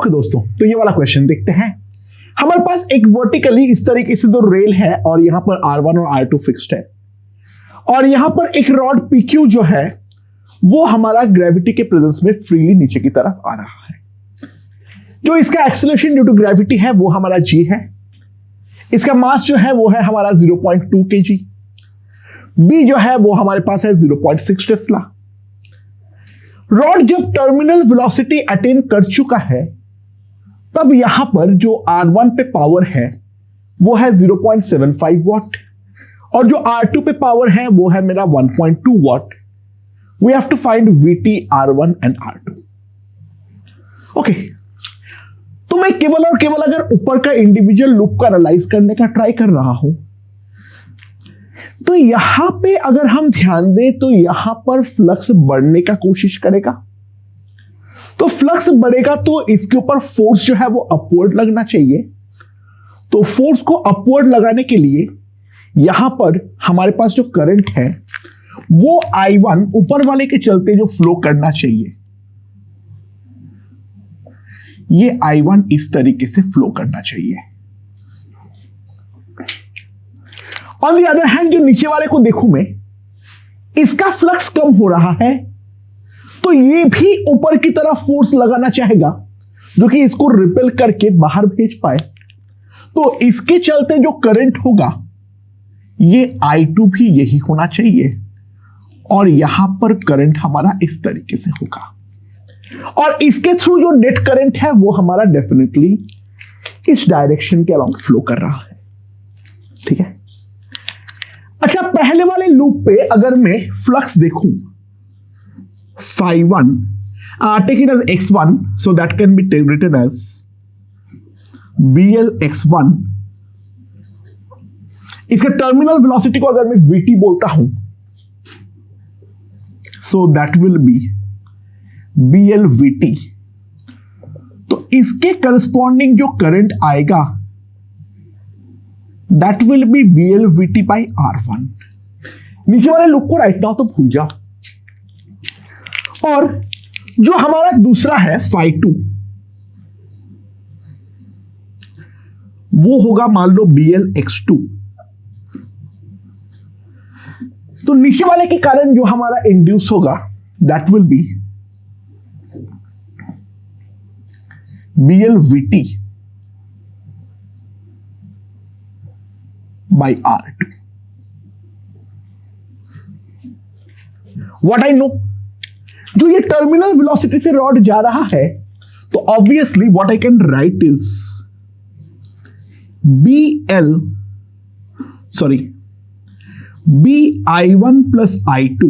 Okay दोस्तों, तो ये वाला क्वेश्चन देखते हैं। हमारे पास एक वर्टिकली इस तरीके से दो रेल है और यहां पर R1 और R2 फिक्स्ड है और यहां पर एक रॉड PQ जो है वो हमारा ग्रेविटी के प्रेजेंस में फ्रीली नीचे की तरफ आ रहा है। जो इसका एक्सेलरेशन ड्यू टू ग्रेविटी है वो हमारा G है। इसका मास जो है वो है हमारा 0.2 kg। B जो है वो हमारे पास है 0.6 टेस्ला। रॉड जब टर्मिनल वेलोसिटी अटेन कर चुका है तब यहां पर जो R1 पे पावर है वो है 0.75 वॉट और जो R2 पे पावर है वो है मेरा 1.2 watt. We have to find VT, R1 and R2। Okay, तो मैं केवल और केवल अगर ऊपर का इंडिविजुअल लूप का एनालाइज करने का ट्राई कर रहा हूं तो यहां पे अगर हम ध्यान दें तो यहां पर फ्लक्स बढ़ने का कोशिश करेगा। तो फ्लक्स बढ़ेगा तो इसके ऊपर फोर्स जो है वो अपवर्ड लगना चाहिए। तो फोर्स को अपवर्ड लगाने के लिए यहां पर हमारे पास जो करंट है वो I1 ऊपर वाले के चलते जो फ्लो करना चाहिए, ये I1 इस तरीके से फ्लो करना चाहिए। ऑन द अदर हैंड जो नीचे वाले को देखूं मैं, इसका फ्लक्स कम हो रहा है तो ये भी ऊपर की तरफ फोर्स लगाना चाहेगा जो कि इसको रिपेल करके बाहर भेज पाए। तो इसके चलते जो करंट होगा ये I2 भी यही होना चाहिए और यहां पर करंट हमारा इस तरीके से होगा और इसके थ्रू जो नेट करंट है वो हमारा डेफिनेटली इस डायरेक्शन के अलोंग फ्लो कर रहा है। ठीक है। अच्छा, पहले वाले लूप पे अगर मैं फ्लक्स देखूं phi1, take it as x1, so that can be written as BL x1। इसका टर्मिनल वेलोसिटी को अगर मैं VT बोलता हूं so that will be BL VT। तो इसके करस्पॉन्डिंग जो करंट आएगा that will be BL VT by R1। नीचे वाले लूप को राइट नाउ तो भूल जाओ। और जो हमारा दूसरा है phi2 वो होगा मान लो BL x2। तो नीचे वाले के कारण जो हमारा इंड्यूस होगा that will be BL VT by R2। What I know, जो ये टर्मिनल वेलोसिटी से रॉड जा रहा है तो obviously what I can write is BI1 plus I2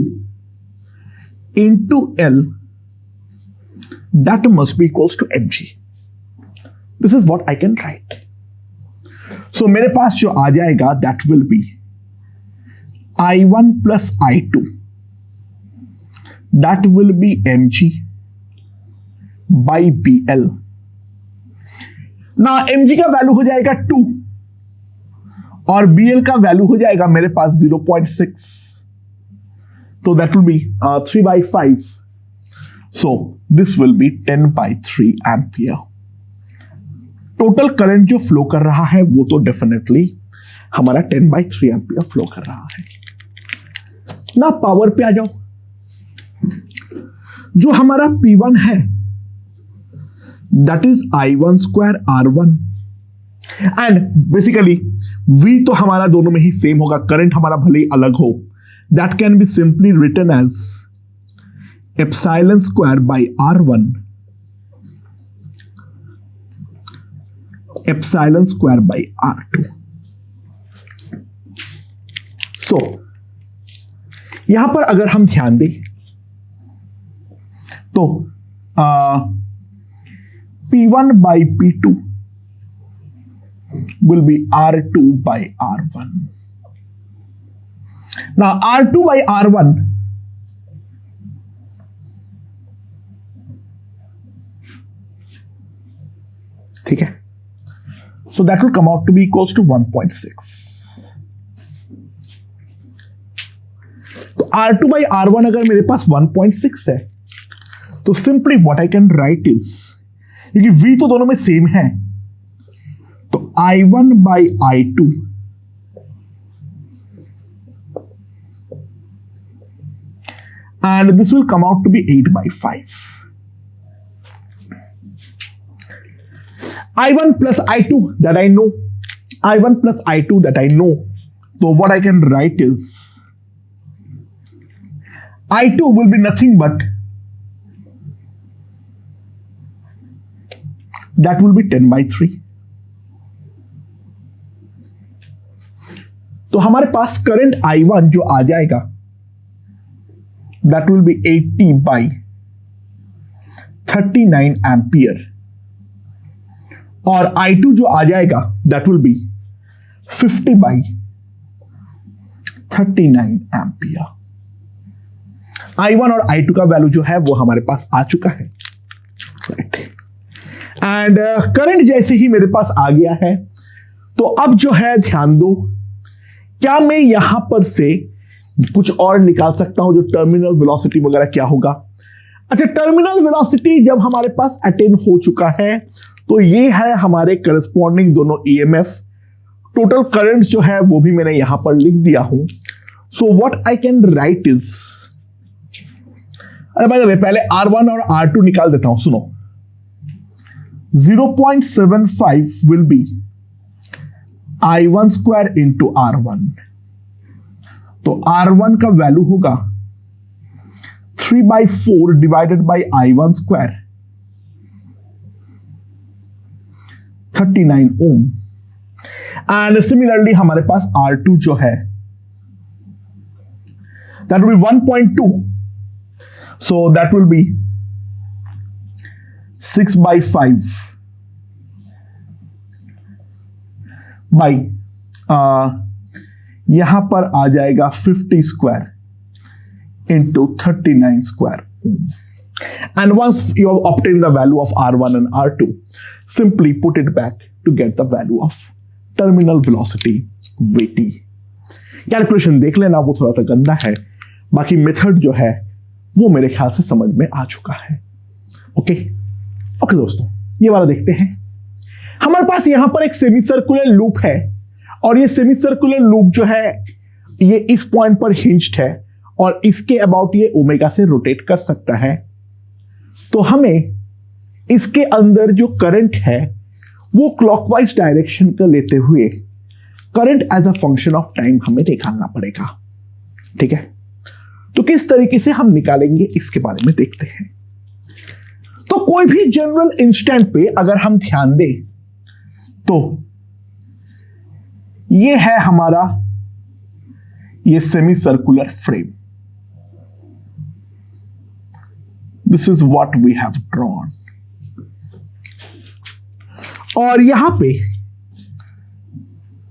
into L, that must be equals to mg। This is what I can write। So मेरे पास जो आ जाएगा that will be I1 plus I2, that will be mg by BL। ना mg का value हो जाएगा 2 और BL का वैल्यू हो जाएगा मेरे पास 0.6। तो that will be 3 by 5। So this will be 10 by 3 ampere। Total current जो फ्लो कर रहा है वो तो डेफिनेटली हमारा 10 by 3 एम्पियर फ्लो कर रहा है ना। पावर पे आ जाओ। जो हमारा P1 है that is I1 square R1 and basically V तो हमारा दोनों में ही सेम होगा, करंट हमारा भले ही अलग हो। That can be simply written as epsilon square by R1 epsilon square by R2। So यहां पर अगर हम ध्यान दें तो P1 by P2 will be R2 by R1। Now R2 by R1 ठीक है, so that will come out to be equals to 1.6। तो R2 by R1 अगर मेरे पास 1.6 है तो simply what I can write is क्योंकि V तो दोनों में सेम है, तो I1 by I2 and this will come out to be 8 by 5. I1 plus I2 that I know. I1 plus I2 that I know. So what I can write is I2 will be nothing but that will be 10 by 3. तो हमारे पास current I1 जो आ जाएगा that will be 80 by 39 ampere, और I2 जो आ जाएगा that will be 50 by 39 ampere. I1 और I2 का वैल्यू जो है वो हमारे पास आ चुका है, राइट. एंड करंट जैसे ही मेरे पास आ गया है, तो अब जो है ध्यान दो, क्या मैं यहां पर से कुछ और निकाल सकता हूं, जो टर्मिनल वेलोसिटी वगैरह क्या होगा. अच्छा, टर्मिनल वेलोसिटी जब हमारे पास अटेन हो चुका है, तो ये है हमारे करस्पॉन्डिंग दोनों ईएमएफ. टोटल करंट जो है वो भी मैंने यहां पर लिख दिया हूं. So what I can write is, अरे भाई पहले R1 और R2 निकाल देता हूं. सुनो, 0.75 will be I1 square into R1. तो R1 का वैल्यू होगा 3/4 divided by I1 square, 39 ohm. And similarly हमारे पास R2 जो है that will be 1.2, so that will be 6/5 by यहां पर आ जाएगा 50 square into 39 square. And once you have obtained the value of R1 and R2, simply put it back to get the value of terminal velocity Vt. Calculation देख लेना, वो थोड़ा सा गंदा है, बाकी मेथड जो है वो मेरे ख्याल से समझ में आ चुका है. ओके दोस्तों, ये वाला देखते हैं. हमारे पास यहां पर एक सेमी सर्कुलर लूप है, और ये सेमी सर्कुलर लूप जो है ये इस पॉइंट पर हिंज्ड है, और इसके अबाउट ये ओमेगा से रोटेट कर सकता है. तो हमें इसके अंदर जो करंट है वो क्लॉकवाइज डायरेक्शन का लेते हुए current as a function of time हमें निकालना पड़ेगा. ठीक है, तो किस तरीके से हम निकालेंगे इसके बारे में देखते हैं. तो कोई भी जनरल इंस्टेंट पे अगर हम ध्यान दें, तो ये है हमारा ये semi circular frame. This is what we have drawn. और यहां पे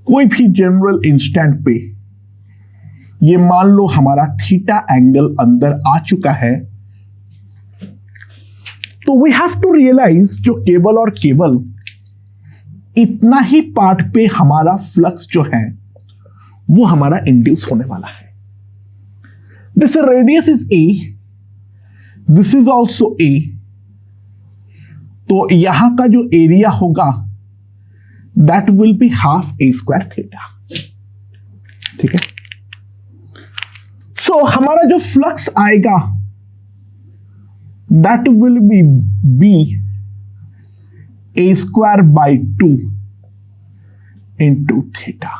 कोई भी जनरल इंस्टेंट पे ये मान लो हमारा थीटा एंगल अंदर आ चुका है, तो वी हैव टू रियलाइज जो केवल और केवल इतना ही पार्ट पे हमारा फ्लक्स जो है वो हमारा इंड्यूस होने वाला है. This radius is A, this is also A. तो यहां का जो एरिया होगा that will be half A square theta. ठीक है, सो हमारा जो फ्लक्स आएगा that will be A square by 2 into theta.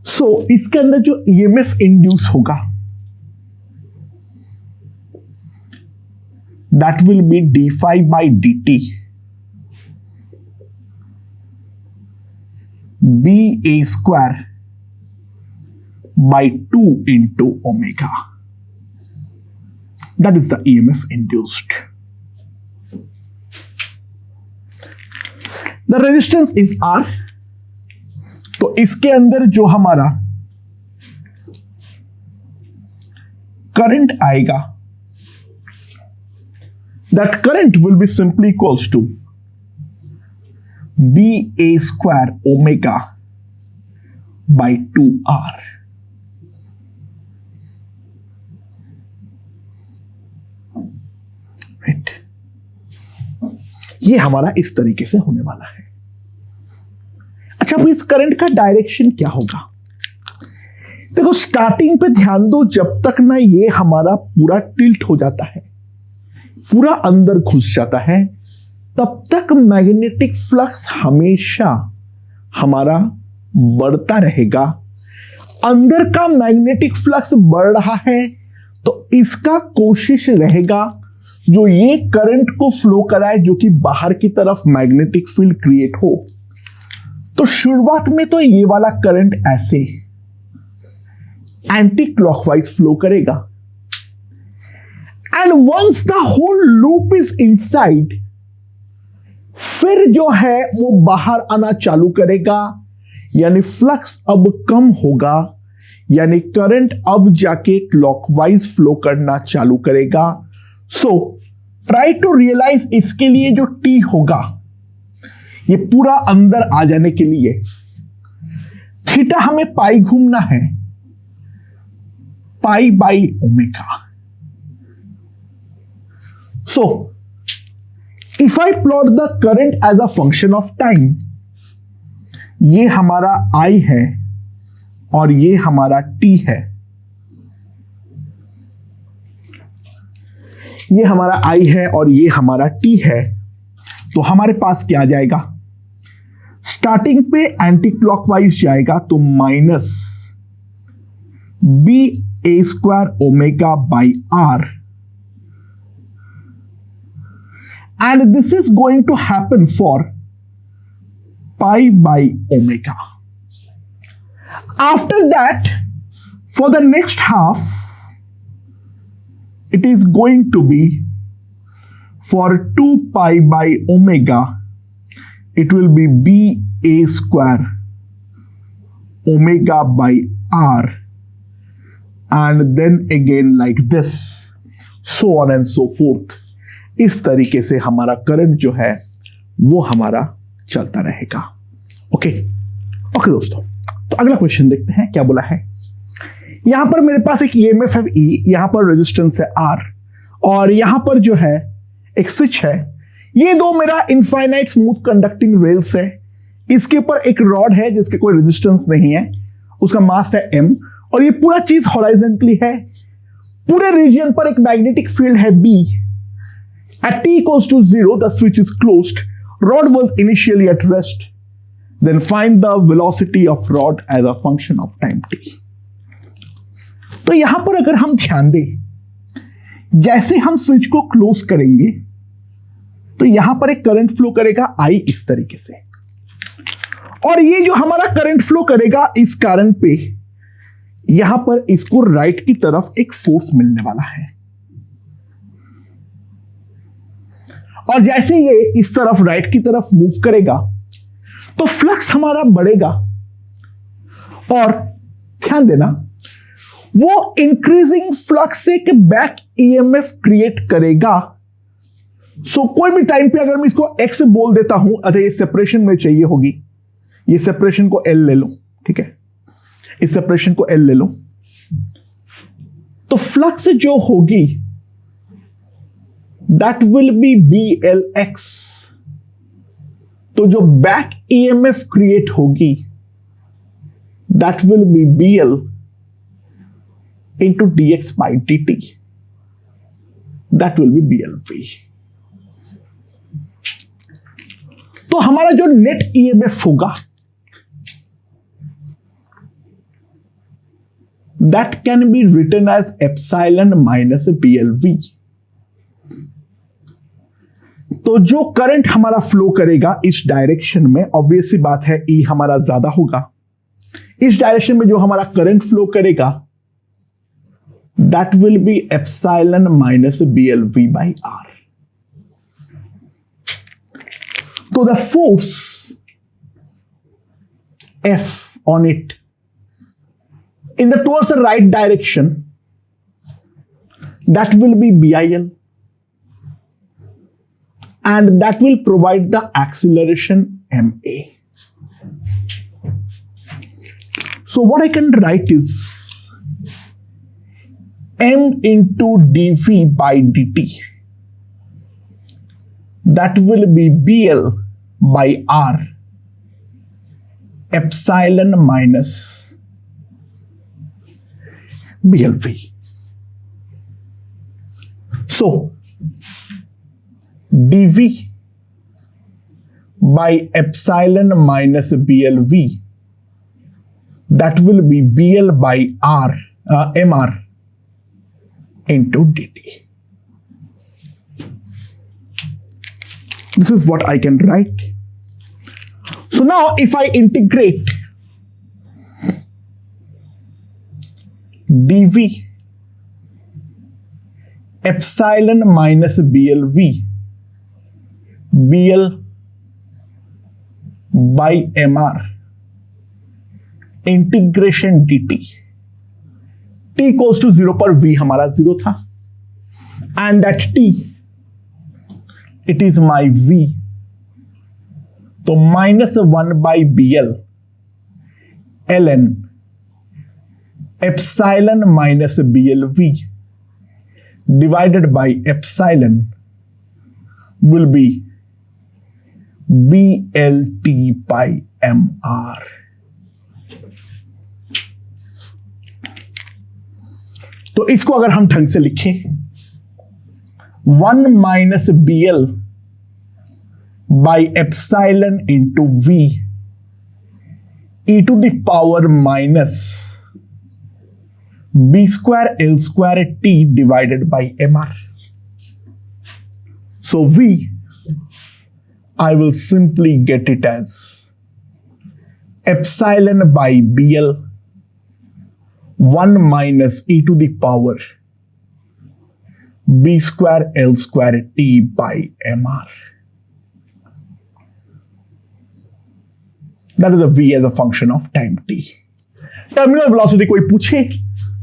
So इसके अंदर जो ईएमएफ इंड्यूस होगा that will be d5 by dt B A square by 2 into omega. That is the EMF induced. The resistance is R. तो इसके अंदर जो हमारा current आएगा that current will be simply equals to B A square omega by 2R. Right, ये हमारा इस तरीके से होने वाला है। अच्छा, अब इस करंट का डायरेक्शन क्या होगा? देखो, स्टार्टिंग पे ध्यान दो, जब तक ना ये हमारा पूरा टिल्ट हो जाता है, पूरा अंदर घुस जाता है, तब तक मैग्नेटिक फ्लक्स हमेशा हमारा बढ़ता रहेगा। अंदर का मैग्नेटिक फ्लक्स बढ़ रहा है तो इसका कोशिश रहेगा जो ये करंट को फ्लो कराए, जो कि बाहर की तरफ मैग्नेटिक फील्ड क्रिएट हो। तो शुरुआत में तो ये वाला करंट ऐसे एंटी क्लॉकवाइज फ्लो करेगा, and once the whole loop is inside, फिर जो है वो बाहर आना चालू करेगा, यानी फ्लक्स अब कम होगा, यानी करंट अब जाके क्लॉकवाइज फ्लो करना चालू करेगा। सो ट्राई टू रियलाइज, इसके लिए जो टी होगा ये पूरा अंदर आ जाने के लिए थीटा हमें पाई घूमना है, pi by omega. So if I plot the current as a function of time, ये हमारा I है और ये हमारा T है, ये हमारा I है और ये हमारा T है, तो हमारे पास क्या आ जाएगा? स्टार्टिंग पे एंटी क्लॉकवाइज जाएगा तो minus B A square omega by R, and this is going to happen for pi by omega. After that, for the next half, it is going to be for 2 pi by omega, it will be b a square omega by r, and then again like this, so on and so forth. इस तरीके से हमारा current जो है वो हमारा चलता रहेगा। ओके दोस्तों, तो अगला क्वेश्चन देखते हैं क्या बोला है। यहां पर मेरे पास एक ईएमएफ है E, यहां पर रेजिस्टेंस है R, और यहां पर जो है एक स्विच है। ये दो मेरा इनफाइनाइट स्मूथ कंडक्टिंग रेल्स है, इसके ऊपर एक रॉड है जिसके कोई रेजिस्टेंस नहीं है, उसका मास है M, और ये पूरा चीज हॉराइजेंटली है। पूरे रीजन पर एक मैग्नेटिक फील्ड है B। At t equals to 0, the switch is closed. Rod was initially at rest. Then find the velocity of rod as a function of time t. तो यहां पर अगर हम ध्यान दें, जैसे हम स्विच को क्लोज करेंगे तो यहां पर एक करंट फ्लो करेगा I इस तरीके से, और ये जो हमारा करंट फ्लो करेगा इस कारण पे यहां पर इसको राइट की तरफ एक फोर्स मिलने वाला है, और जैसे ये इस तरफ राइट की तरफ मूव करेगा तो फ्लक्स हमारा बढ़ेगा, और ध्यान देना वो इंक्रीजिंग फ्लक्स से एक बैक ईएमएफ क्रिएट करेगा। सो कोई भी टाइम पे अगर मैं इसको एक्स बोल देता हूं, अच्छा ये सेपरेशन में चाहिए होगी, ये सेपरेशन को एल ले लो, ठीक है, इस सेपरेशन को एल ले लो, तो फ्लक्स जो होगी that will be BLX, तो जो बैक ईएमएफ क्रिएट होगी that will be BL into dx by dt, that will be BLV। तो हमारा जो नेट ईएमएफ होगा that can be written as epsilon minus BLV। तो जो करंट हमारा फ्लो करेगा इस डायरेक्शन में, ऑब्वियस सी बात है E हमारा ज्यादा होगा, इस डायरेक्शन में जो हमारा करंट फ्लो करेगा that will B epsilon minus BLV by R। तो the force F on it in the towards the right direction, that will be BIL, and that will provide the acceleration MA. So what I can write is M into dV by dt that will be BL by R epsilon minus BLV. So dV by epsilon minus BLV, that will be BL by R MR into dt. This is what I can write. So now if I integrate dV epsilon minus BLV, BL by MR integration dt, t equals to 0 पर v हमारा 0 था, and at t it is my v, तो -1 by BL ln epsilon minus BLV divided by epsilon will be BLT by MR. तो इसको अगर हम ढंग से लिखें, 1 minus BL by epsilon into V e to the power minus B square L square T divided by MR. So V, I will simply get it as epsilon by BL 1 minus e to the power B square L square T by MR. That is the V as a function of time t. Terminal velocity कोई पूछे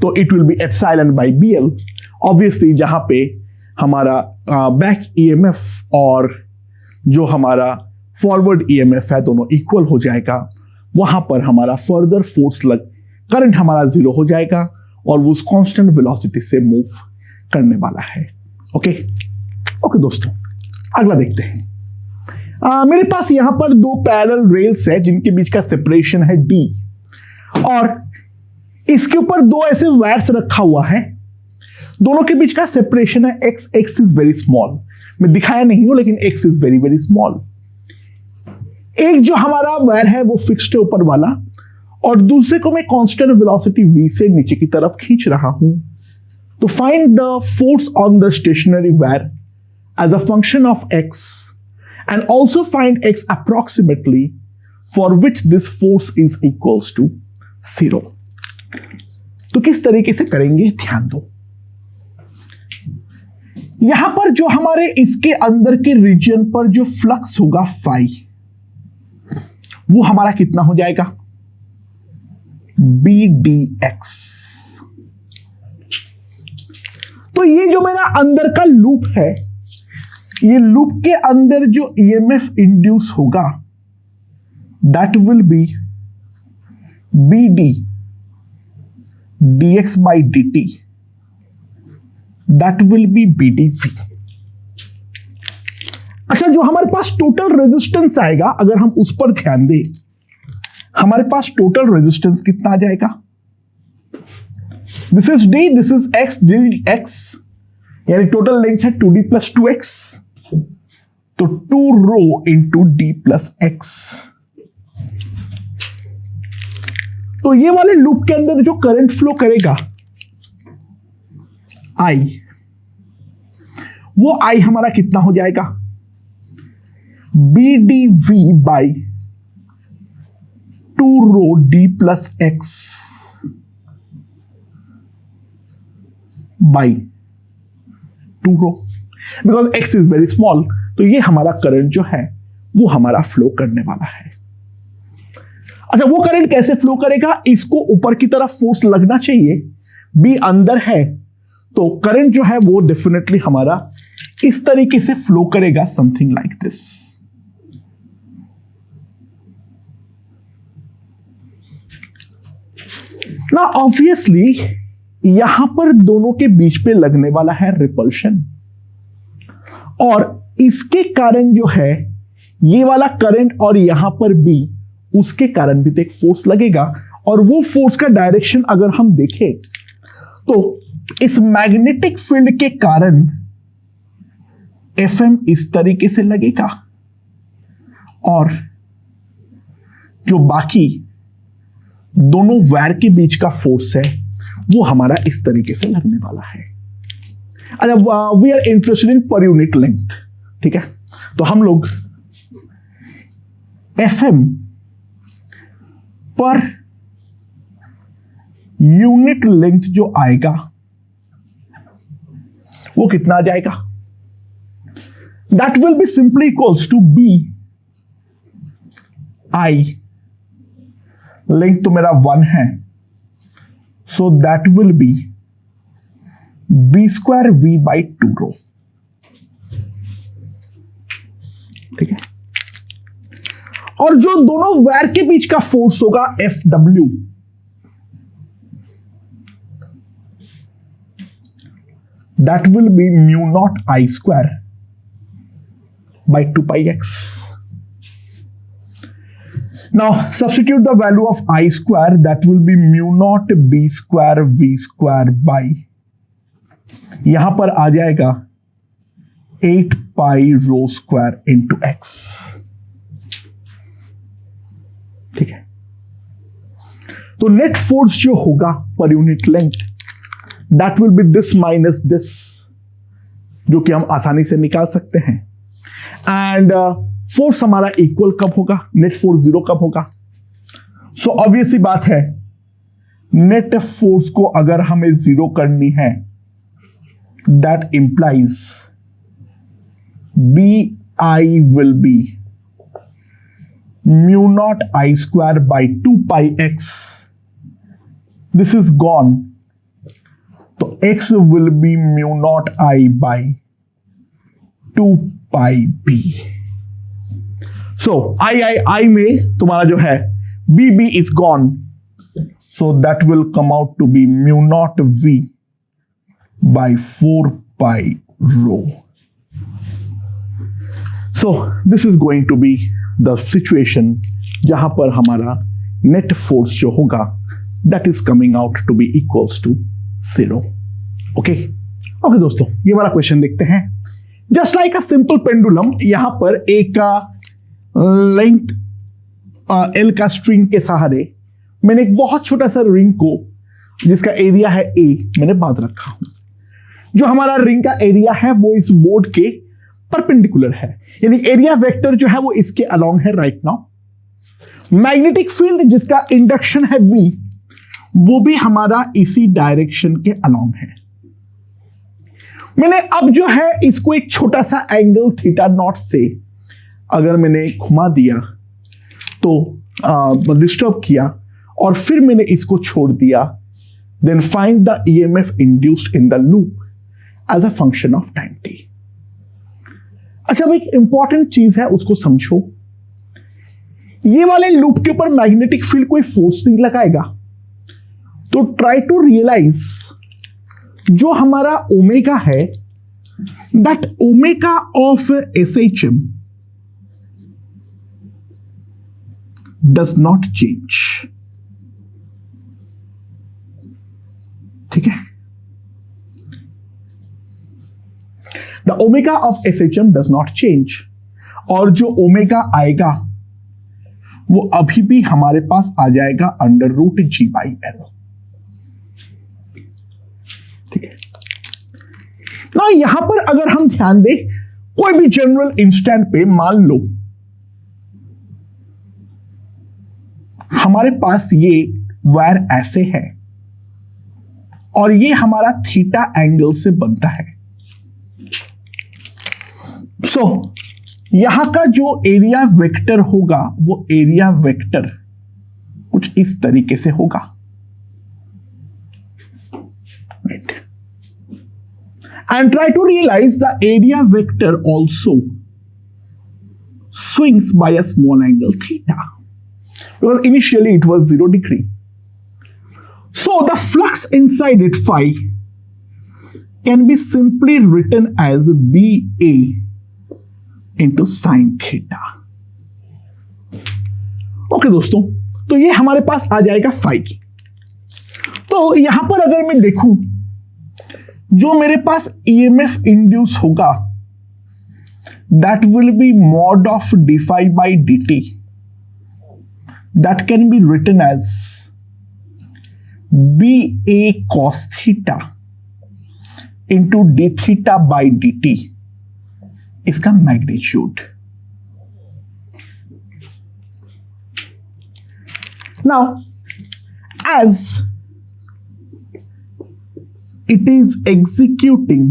तो it will be epsilon by BL. Obviously जहां पे हमारा back EMF और जो हमारा forward EMF है दोनों इक्वल हो जाएगा, वहां पर हमारा फर्दर फोर्स करंट हमारा 0 हो जाएगा और वो उस कांस्टेंट वेलोसिटी से मूव करने वाला है. ओके दोस्तों, अगला देखते हैं. मेरे पास यहां पर 2 पैरेलल रेल्स है जिनके बीच का सेपरेशन है d, और इसके ऊपर 2 ऐसे वायर्स रखा हुआ है, दोनों के बीच का सेपरेशन है x. x is very small, मैं दिखाया नहीं हूं लेकिन x is very very small. एक जो हमारा वायर है वो फिक्स्ड है ऊपर वाला, और दूसरे को मैं कांस्टेंट वेलोसिटी v से नीचे की तरफ खींच रहा हूं. तो find the force on the stationary wire as a function of x and also find x approximately for which this force is equals to 0. तो किस तरीके से करेंगे ध्यान दो. यहां पर जो हमारे इसके अंदर के रीजन पर जो फ्लक्स होगा फाई, वो हमारा कितना हो जाएगा, BDX. तो ये जो मेरा अंदर का लूप है, ये लूप के अंदर जो EMF इंड्यूस होगा that will B BD dx by dt, that will be BdV. अच्छा, जो हमारे पास टोटल रेजिस्टेंस आएगा, अगर हम उस पर ध्यान दें, हमारे पास टोटल रेजिस्टेंस कितना आ जाएगा, this is d, this is x, dx, यानी टोटल लेंथ है 2d प्लस 2x, तो 2 rho into d plus x. तो ये वाले लूप के अंदर जो करंट फ्लो करेगा I, वो I हमारा कितना हो जाएगा, BdV by 2 rho d plus x by 2 rho, because x is very small. तो ये हमारा करंट जो है वो हमारा फ्लो करने वाला है. अच्छा, वो करंट कैसे फ्लो करेगा, इसको ऊपर की तरफ फोर्स लगना चाहिए, B अंदर है, तो करंट जो है वो डेफिनेटली हमारा इस तरीके से फ्लो करेगा, समथिंग लाइक दिस. ना ऑब्वियसली यहां पर दोनों के बीच पे लगने वाला है रिपल्शन, और इसके कारण जो है ये वाला करंट और यहां पर भी उसके कारण भी तो एक फोर्स लगेगा, और वो फोर्स का डायरेक्शन अगर हम देखें तो इस मैग्नेटिक फील्ड के कारण एफएम इस तरीके से लगेगा और जो बाकी दोनों वायर के बीच का फोर्स है वो हमारा इस तरीके से लगने वाला है। अच्छा, वी आर इंटरेस्टेड इन पर यूनिट लेंथ, ठीक है। तो हम लोग एफएम पर यूनिट लेंथ जो आएगा वो कितना आ जाएगा? That will be simply equals to B I, length तो मेरा 1 है, so that will be B square V by 2 rho, ठीक है। और जो दोनों वायर के बीच का फोर्स होगा F W, that will be mu naught I square by 2 pi x. Now substitute the value of I square, that will be mu naught b square v square by, यहां पर आ जाएगा 8 pi rho square into x, ठीक है। तो net force जो होगा पर unit length that will B this minus this, जो कि हम आसानी से निकाल सकते हैं। एंड फोर्स हमारा इक्वल कब होगा? नेट फोर्स 0 कब होगा? सो ऑब्वियस सी बात है, नेट फोर्स को अगर हमें 0 करनी है that implies B I will be mu naught I square by 2 pi X, this is gone, तो x will be mu naught I by 2 pi B. So I में तुम्हारा जो है B is gone, so that will come out to be mu naught V by 4 pi rho. So this is going to be the situation जहां पर हमारा net force जो होगा that is coming out to be equals to 0। Okay दोस्तों, ये वाला question देखते हैं। Just like a simple pendulum, यहां पर एक लेंथ एल का स्ट्रिंग के सहारे मैंने एक बहुत छोटा सा रिंग को जिसका एरिया है ए मैंने बांध रखा हूं। जो हमारा रिंग का एरिया है वो इस बोर्ड के परपेंडिकुलर है, यानी एरिया वेक्टर जो है वो इसके अलोंग है राइट नाउ। मैग्नेटिक फील्ड जिसका इंडक्शन है बी, वो भी हमारा इसी डायरेक्शन के अलोंग है। मैंने अब जो है इसको एक छोटा सा एंगल थीटा नॉट से अगर मैंने घुमा दिया तो डिस्टर्ब किया और फिर मैंने इसको छोड़ दिया, then find the EMF induced in the loop as a function of time T. अच्छा, अब एक इंपॉर्टेंट चीज है उसको समझो, ये वाले लूप के ऊपर मैग्नेटिक फील्ड कोई फोर्स नहीं लगाएगा, तो ट्राई टू रियलाइज जो हमारा ओमेगा है that omega of SHM does not change, ठीक है। The omega of SHM does not change, और जो ओमेगा आएगा वो अभी भी हमारे पास आ जाएगा under root G by L, ठीक है ना। यहां पर अगर हम ध्यान दें, कोई भी जनरल इंस्टेंट पे मान लो हमारे पास ये वायर ऐसे है और ये हमारा थीटा एंगल से बनता है। सो यहां का जो एरिया वेक्टर होगा वो एरिया वेक्टर कुछ इस तरीके से होगा, and try to realise the area vector also swings by a small angle theta, because initially it was 0 degree. So the flux inside it phi can be simply written as BA into sine theta. Okay दोस्तों, तो ये हमारे पास आ जाएगा phi. तो यहां पर अगर मैं देखूं, जो मेरे पास ईएमएफ इंड्यूस होगा that will be mod of D phi by D T, that can be written as B A cos theta into D theta by D T, इसका magnitude. Now as it is executing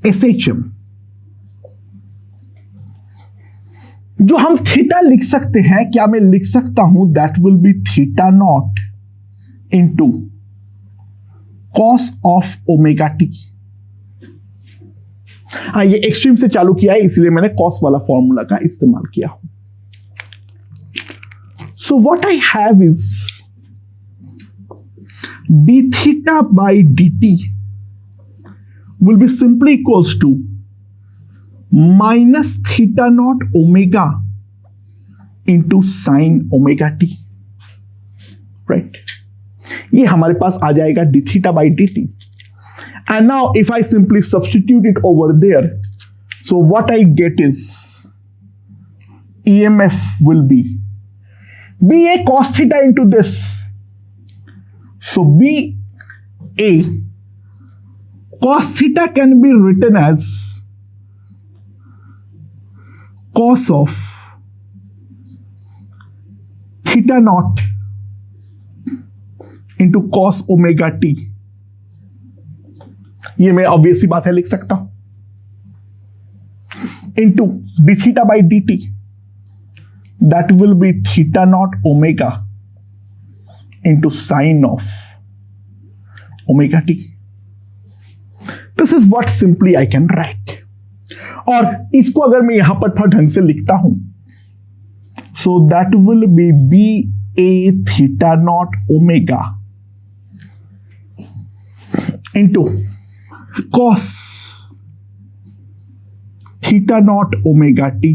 SHM, जो हम theta लिख सकते हैं, क्या मैं लिख सकता हूं that will be theta not into cos of omega T. हाँ, ये एक्सट्रीम से चालू किया है इसलिए मैंने कॉस वाला फॉर्मूला का इस्तेमाल किया हूं। So what I have is d theta by dt will be simply equals to minus theta naught omega into sin omega t, right? ये हमारे पास आ जाएगा d theta by dt, and now if I simply substitute it over there, so what I get is EMF will be a cos theta into this. So B A cos theta can be written as cos of theta naught into cos omega t। ये मैं obviously बात है लिख सकता हूं, into d theta by dt, that will be theta naught omega into sine of omega t. This is what simply I can write. और इसको अगर मैं यहां पर थोड़ा ढंग से लिखता हूं, so that will be b a theta naught omega into cos theta naught omega t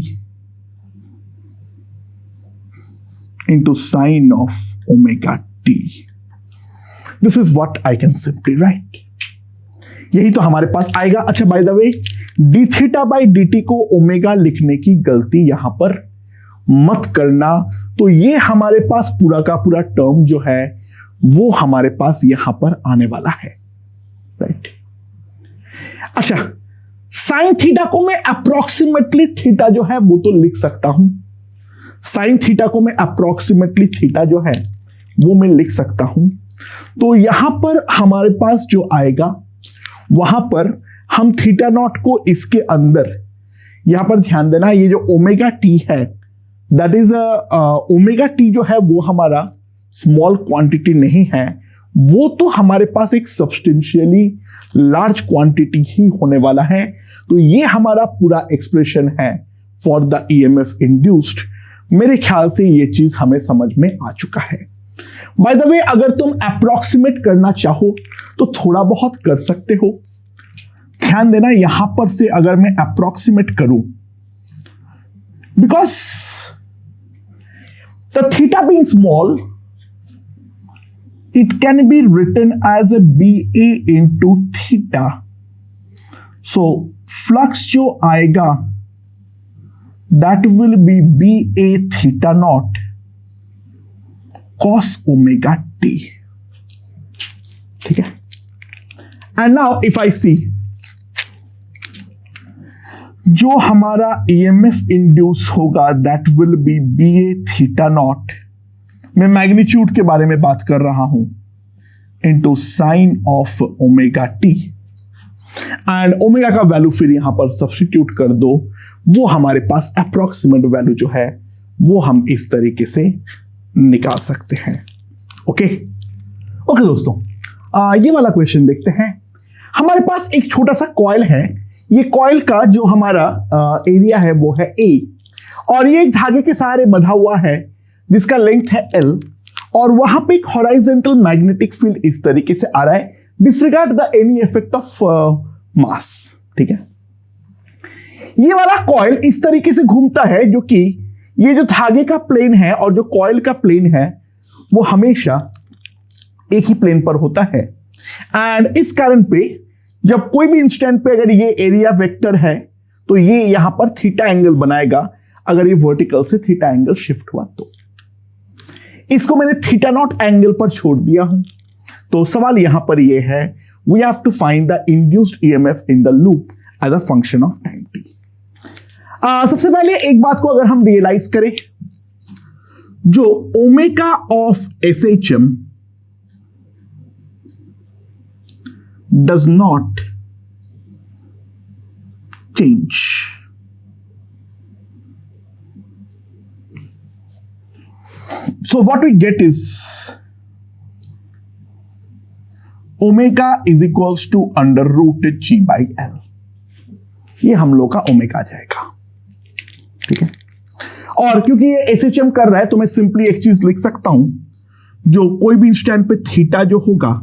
into sine of omega t. This is what I can simply write. यही तो हमारे पास आएगा। अच्छा, by the way, D theta by D T को omega लिखने की गलती यहां पर मत करना। तो ये हमारे पास पूरा का पूरा टर्म जो है वो हमारे पास यहां पर आने वाला है, राइट? अच्छा, साइन थीटा को मैं अप्रोक्सीमेटली थीटा जो है वो तो लिख सकता हूं। साइन थीटा को मैं अप्रोक्सीमेटली थीटा जो है वो मैं लिख सकता हूं। तो यहां पर हमारे पास जो आएगा वहां पर हम थीटा नॉट को इसके अंदर, यहां पर ध्यान देना, ये जो ओमेगा टी है दैट इज ओमेगा टी जो है वो हमारा स्मॉल क्वांटिटी नहीं है, वो तो हमारे पास एक सब्सटेंशियली लार्ज क्वांटिटी ही होने वाला है। तो ये हमारा पूरा एक्सप्रेशन है फॉर द ईएमएफ इंड्यूस्ड। मेरे ख्याल से ये चीज हमें समझ में आ चुका है। बाय द वे, अगर तुम अप्रोक्सीमेट करना चाहो तो थोड़ा बहुत कर सकते हो। ध्यान देना, यहां पर से अगर मैं अप्रोक्सीमेट करूं, because the theta being small, it can be written as a BA into theta. So flux जो आएगा that will be BA theta naught cos omega t. ठीक है? And now if I see जो हमारा EMF induce होगा that will be BA theta naught, मैं magnitude के बारे में बात कर रहा हूं, into sine of omega T, and omega का वैल्यू फिर यहां पर सब्स्टिट्यूट कर दो, वो हमारे पास अप्रोक्सीमेट वैल्यू जो है वो हम इस तरीके से निकाल सकते हैं। ओके दोस्तों, ये वाला क्वेश्चन देखते हैं। हमारे पास एक छोटा सा कॉइल है, ये कॉइल का जो हमारा एरिया है वो है ए, और ये एक धागे के सहारे बंधा हुआ है जिसका लेंथ है L, और वहां पे एक हॉराइजेंटल मैग्नेटिक फील्ड इस तरीके से आ रहा है, disregard the any effect of mass. ये वाला कॉइल इस तरीके से घूमता है, जो कि ये जो धागे का प्लेन है और जो कॉइल का प्लेन है वो हमेशा एक ही प्लेन पर होता है। एंड इस कारण पे जब कोई भी इंस्टेंट पे अगर ये एरिया वेक्टर है तो ये यहां पर थीटा एंगल बनाएगा, अगर ये वर्टिकल से थीटा एंगल शिफ्ट हुआ तो। इसको मैंने थीटा नॉट एंगल पर छोड़ दिया हूं। तो सवाल यहां पर ये है, we have to find the induced EMF in the loop as a function of time T. सबसे पहले एक बात को अगर हम रियलाइज करें, जो omega of SHM does not change. So what we get is omega is equals to under root g by l। ये हम लोग का ओमेगा आ जाएगा, ठीक है। और क्योंकि ये एसएचएम कर रहा है तो मैं सिंपली एक चीज लिख सकता हूं, जो कोई भी इंस्टेंट पे थीटा जो होगा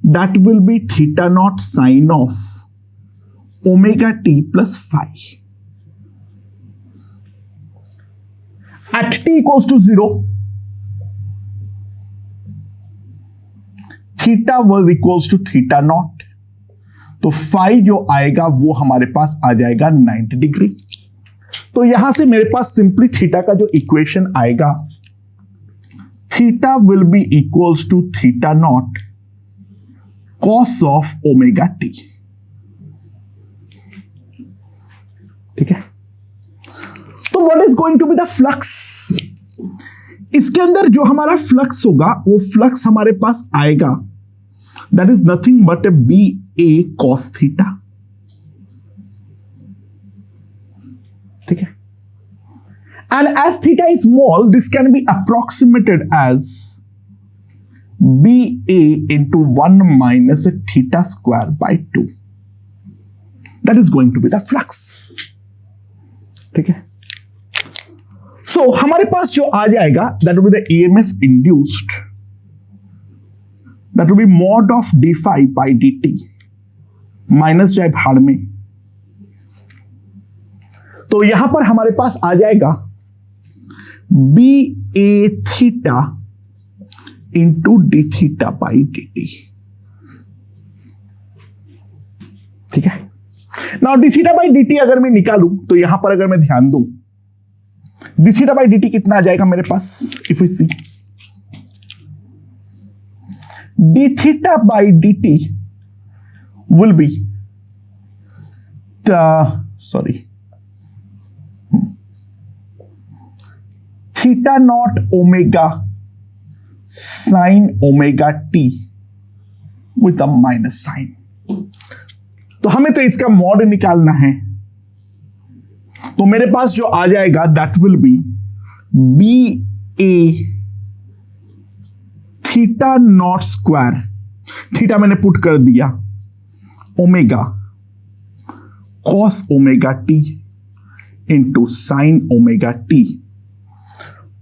that will be theta naught sine of omega T plus phi at T equals to 0 theta was equals to theta naught. तो फाइव जो आएगा वो हमारे पास आ जाएगा 90 डिग्री। तो यहां से मेरे पास सिंपली थीटा का जो इक्वेशन आएगा, theta will be equals to theta naught cos of omega T, ठीक है। तो what is going to be the flux? इसके अंदर जो हमारा फ्लक्स होगा वो फ्लक्स हमारे पास आएगा, that is nothing but B A cos theta, ठीक है। And as theta is small, this can be approximated as B A into 1 minus theta square by 2। That is going to be the flux, ठीक है। So हमारे पास जो आ जाएगा that will be the EMF induced, that will be mod of D phi by D T, minus जाए भाड़ में। तो यहां पर हमारे पास आ जाएगा B A theta into D theta by D T, ठीक है। Now D theta by D T अगर मैं निकालूं तो यहां पर अगर मैं ध्यान दूं, D theta by D T कितना आ जाएगा मेरे पास, if you see D theta by D T will be sorry theta naught omega sine omega T with a minus sign. तो हमें तो इसका मॉड निकालना है, तो मेरे पास जो आ जाएगा that will be B A theta naught square, theta मैंने पुट कर दिया, omega cos omega T into sine omega T.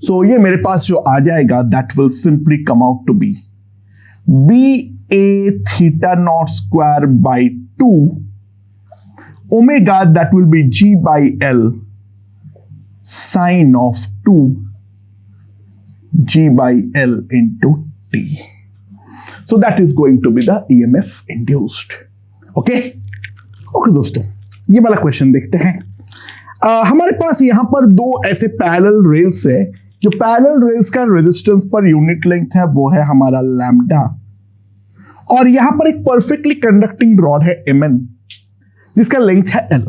So ये मेरे पास जो आ जाएगा that will simply come out to be B A theta naught square by 2 omega, that will be g by l sine of 2 g by l into t. So that is going to be the EMF induced. Okay? Okay दोस्तों, ये वाला question देखते हैं। हमारे पास यहां पर दो ऐसे पैरेलल रेल्स है, जो पैरेलल रेल्स का रेजिस्टेंस पर यूनिट लेंथ है वो है हमारा लैम्डा, और यहां पर एक परफेक्टली कंडक्टिंग रॉड है mn जिसका लेंथ है l।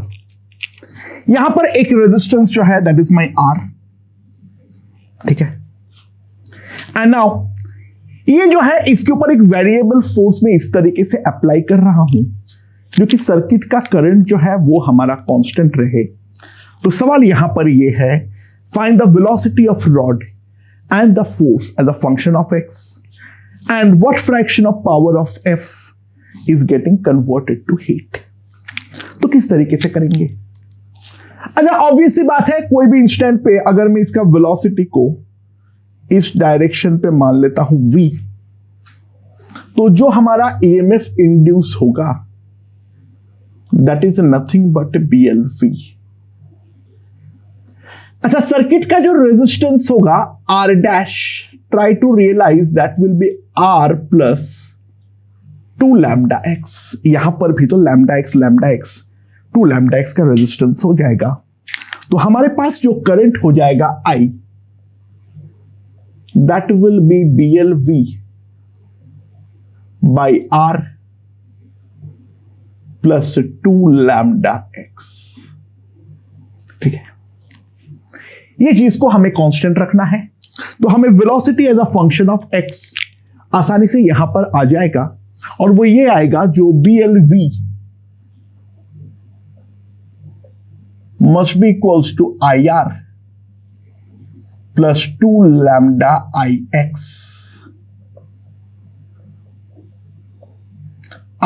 यहां पर एक रेजिस्टेंस जो है दैट इज माई r, ठीक है। एंड नाउ ये जो है इसके ऊपर एक वेरिएबल फोर्स में इस तरीके से अप्लाई कर रहा हूं, जो कि सर्किट का करंट जो है वो हमारा कांस्टेंट रहे। तो सवाल यहां पर ये है, find the velocity of rod and the force as a function of x and what fraction of power of f is getting converted to heat. तो किस तरीके से करेंगे? अच्छा, ऑब्वियस सी बात है, कोई भी इंस्टेंट पे अगर मैं इसका वेलोसिटी को इस डायरेक्शन पे मान लेता हूं v, तो जो हमारा ईएमएफ इंड्यूस होगा that is nothing but BLV। अच्छा, सर्किट का जो रेजिस्टेंस होगा R dash, try to realise that will be R plus 2 lambda X. यहां पर भी तो लैम्डा एक्स 2 लैम्डा एक्स का रेजिस्टेंस हो जाएगा। तो हमारे पास जो करंट हो जाएगा I, that will be BLV by R plus 2 lambda x. ठीक है, ये चीज को हमें कांस्टेंट रखना है, तो हमें velocity as a function of X आसानी से यहां पर आ जाएगा, और वो ये आएगा जो BLV must be equals to IR plus 2 lambda IX।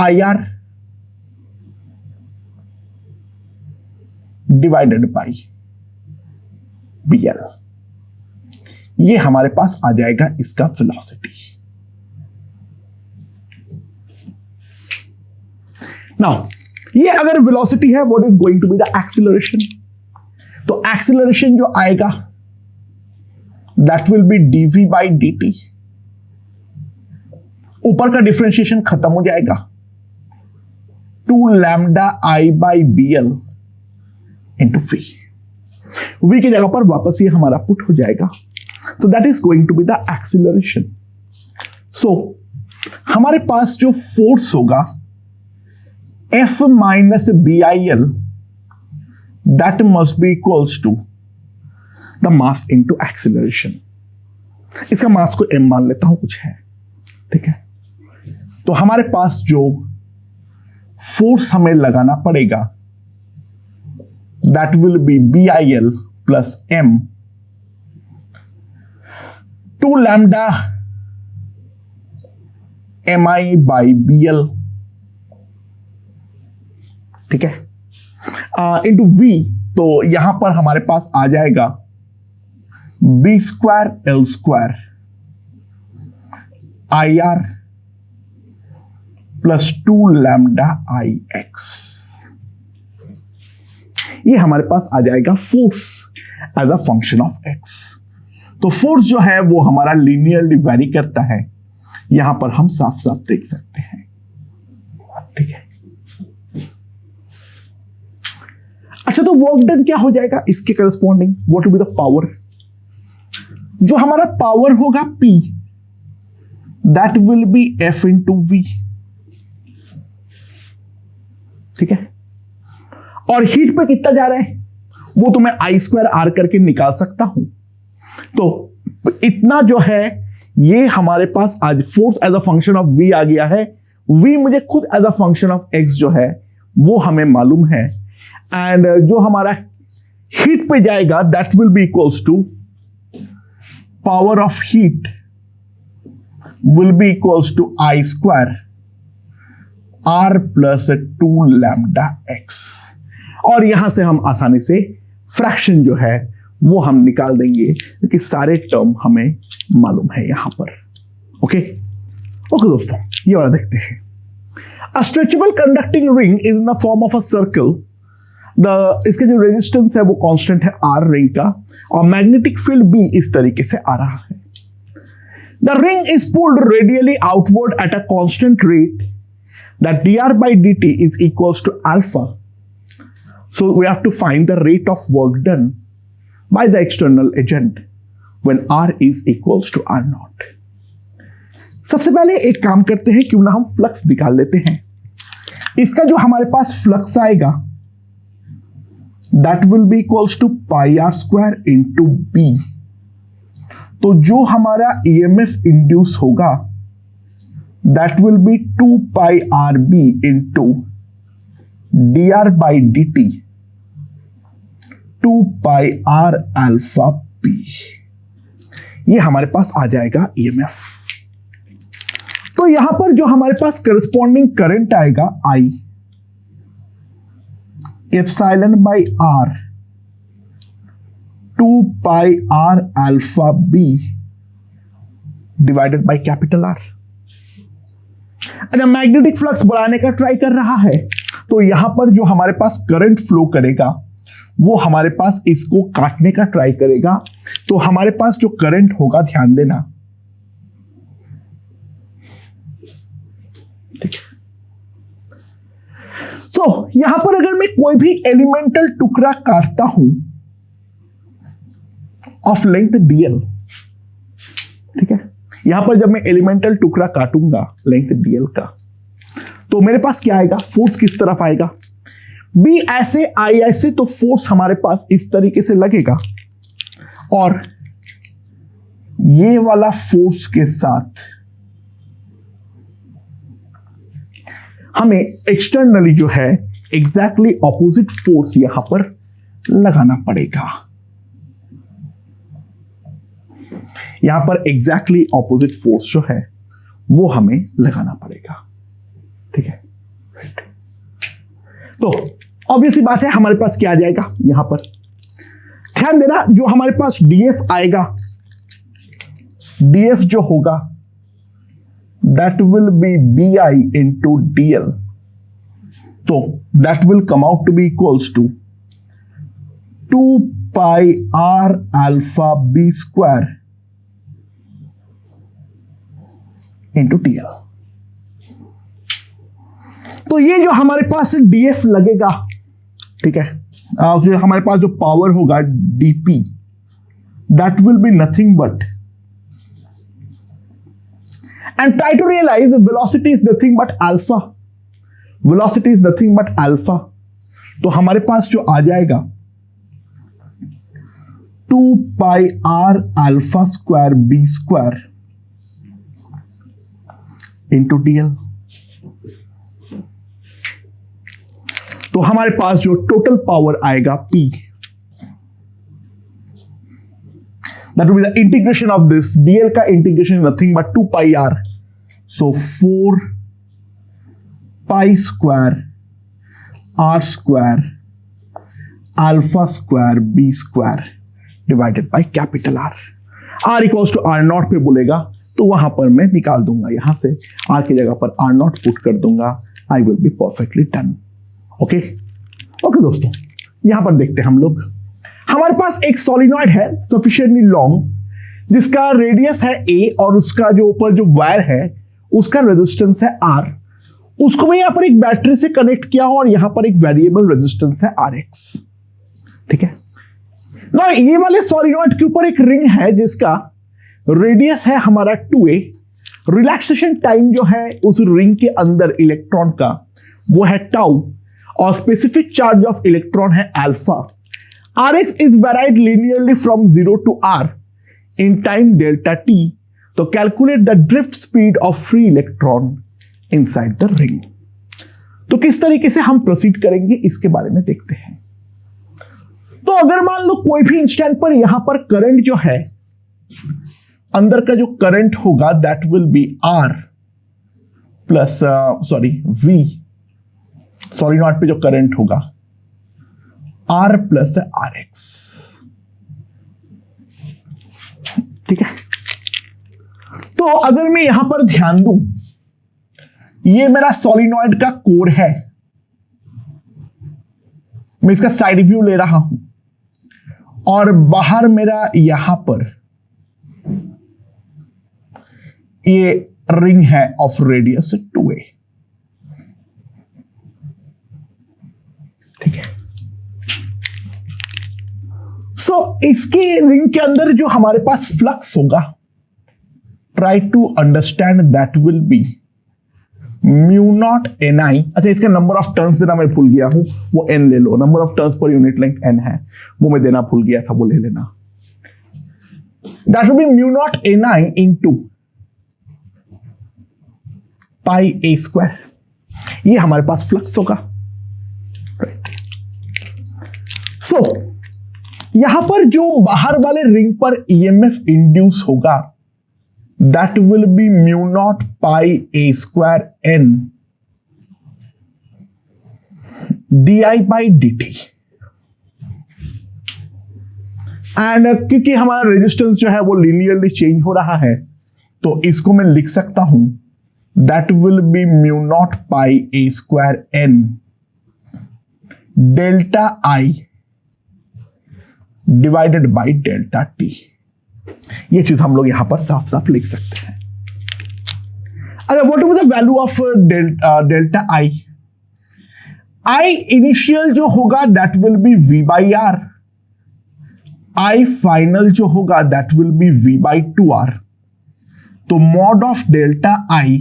IR divided by BL, ये हमारे पास आ जाएगा इसका वेलोसिटी। नाउ ये अगर वेलोसिटी है, what is going to be the acceleration? तो एक्सीलरेशन जो आएगा that will be dV by dt। ऊपर का डिफरेंशिएशन खत्म हो जाएगा, 2 lambda I by BL into V। V की जगह पर वापस ये हमारा पुट हो जाएगा, so that is going to be the acceleration। so हमारे पास जो फोर्स होगा F minus BIL, that must be equals to the mass into acceleration। इसका मास को m मान लेता हूं, कुछ है, ठीक है। तो हमारे पास जो फोर्स हमें लगाना पड़ेगा that will be BIL plus M 2 lambda MI by BL, ठीक है, इंटू V। तो यहां पर हमारे पास आ जाएगा B square L square IR plus 2 lambda IX। ये हमारे पास आ जाएगा force as a function of X. तो फोर्स जो है वो हमारा लीनियरली वेरी करता है, यहां पर हम साफ साफ देख सकते हैं, ठीक है। अच्छा, तो वर्क डन क्या हो जाएगा इसके corresponding? What will be the power? जो हमारा पावर होगा P, that will be F into V, ठीक है। और हीट पे कितना जा रहा है वो तो मैं I स्क्वायर R करके निकाल सकता हूं। तो इतना जो है ये हमारे पास आज force as a function of V आ गया है। V मुझे खुद as a function of X जो है वो हमें मालूम है, एंड जो हमारा हीट पे जाएगा that will be equals to power of heat will be equals to I square R plus 2 lambda X। और यहां से हम आसानी से फ्रैक्शन जो है वो हम निकाल देंगे, क्योंकि सारे टर्म हमें मालूम है यहां पर। ओके दोस्तों, ये वाला देखते हैं। A stretchable conducting ring is in the form of a circle. इसका जो रेजिस्टेंस है वो कांस्टेंट है R रिंग का, और मैग्नेटिक फील्ड B इस तरीके से आ रहा है। The ring is pulled radially outward at a constant rate that dr by dt is equals to alpha. So we have to find the rate of work done by the external agent when R is equals to R naught. सबसे पहले एक काम करते हैं, क्यों ना हम flux निकाल लेते हैं। इसका जो हमारे पास फ्लक्स आएगा that will be equals to pi R square into B। तो जो हमारा EMF इंड्यूस होगा that will be 2 pi RB into dr by dt 2 pi R alpha P। ये हमारे पास आ जाएगा EMF। तो यहां पर जो हमारे पास करस्पॉन्डिंग करंट आएगा I epsilon by R 2 pi R alpha B divided by capital R। अगर मैग्नेटिक फ्लक्स बढ़ाने का ट्राई कर रहा है तो यहां पर जो हमारे पास करंट फ्लो करेगा वो हमारे पास इसको काटने का ट्राई करेगा, तो हमारे पास जो करंट होगा, ध्यान देना, तो यहां पर अगर मैं कोई भी एलिमेंटल टुकड़ा काटता हूं ऑफ लेंथ dl, ठीक है, यहां पर जब मैं एलिमेंटल टुकड़ा काटूंगा लेंथ dl का, तो मेरे पास क्या आएगा, फोर्स किस तरफ आएगा, B ऐसे आई ऐसे, तो फोर्स हमारे पास इस तरीके से लगेगा और ये वाला फोर्स के साथ हमें एक्सटर्नली जो है एग्जैक्टली ऑपोजिट फोर्स यहां पर लगाना पड़ेगा। यहां पर एग्जैक्टली ऑपोजिट फोर्स जो है वो हमें लगाना पड़ेगा, ठीक है। तो ऑब्वियसली बात है, हमारे पास क्या आ जाएगा, यहां पर ध्यान देना, जो हमारे पास डीएफ आएगा, डीएफ जो होगा that will be bi into dl, so that will come out to be equals to 2 pi r alpha b square into dl। तो ये जो हमारे पास df लगेगा, ठीक है, जो हमारे पास जो पावर होगा dp, that will be nothing but, and try to realize velocity is nothing but alpha, velocity is nothing but alpha, तो हमारे पास जो आ जाएगा 2 pi r alpha square b square into dl। तो हमारे पास जो टोटल पावर आएगा p, that will be the integration of this dl का integration is nothing but 2 pi r, so 4 pi square r square alpha square b square divided by capital R। r equals to r naught पे बोलेगा तो वहां पर मैं निकाल दूंगा, यहां से r की जगह पर r naught पुट कर दूंगा, I will be perfectly done। Okay दोस्तों, यहां पर देखते हैं हम लोग, हमारे पास एक सोलिनॉइड है सफिशिएंटली लॉन्ग, जिसका रेडियस है a और उसका जो ऊपर जो वायर है उसका रेजिस्टेंस है R, उसको मैं यहां पर एक बैटरी से कनेक्ट किया हूं और यहां पर एक वेरिएबल रेजिस्टेंस है Rx, ठीक है ना। ये वाले सोलिनॉइड के ऊपर एक रिंग है जिसका रेडियस है हमारा 2a, रिलैक्सेशन टाइम जो है उस रिंग के अंदर इलेक्ट्रॉन का वो है टाउ, और स्पेसिफिक चार्ज ऑफ इलेक्ट्रॉन है alpha. Rx is varied linearly from 0 to R in time delta t, तो calculate the drift speed of free electron inside the ring। तो किस तरीके से हम प्रोसीड करेंगे इसके बारे में देखते हैं। तो अगर मान लो कोई भी इंस्टेंट पर यहां पर करंट जो है, अंदर का जो करंट होगा that will be R plus V, solenoid पे जो करंट होगा R प्लस RX, ठीक है। तो अगर मैं यहां पर ध्यान दूं, ये मेरा सॉलिनॉइड का कोर है, मैं इसका साइड व्यू ले रहा हूं और बाहर मेरा यहां पर ये रिंग है ऑफ रेडियस 2a, ठीक है। सो इसके रिंग के अंदर जो हमारे पास फ्लक्स होगा, try to understand, that will be mu naught N I. अच्छा, इसका नंबर ऑफ टर्न्स देना मैं भूल गया हूं, वो n ले लो, number of turns per unit length n है, वो मैं देना भूल गया था, वो ले लेना। That will be mu naught N I into pi A square, ये हमारे पास फ्लक्स होगा, राइट। सो यहां पर जो बाहर वाले रिंग पर ईएमएफ इंड्यूस होगा that will be mu naught pi A square N D I by D T, and क्योंकि हमारा रेजिस्टेंस जो है वो लीनियरली चेंज हो रहा है तो इसको मैं लिख सकता हूं that will be mu naught pi A square N delta I divided by delta T. ये चीज हम लोग यहां पर साफ साफ लिख सकते हैं। अगर what will the value of delta I, I initial जो होगा that will be V by R, I final जो होगा that will be V by two R. तो mod of delta I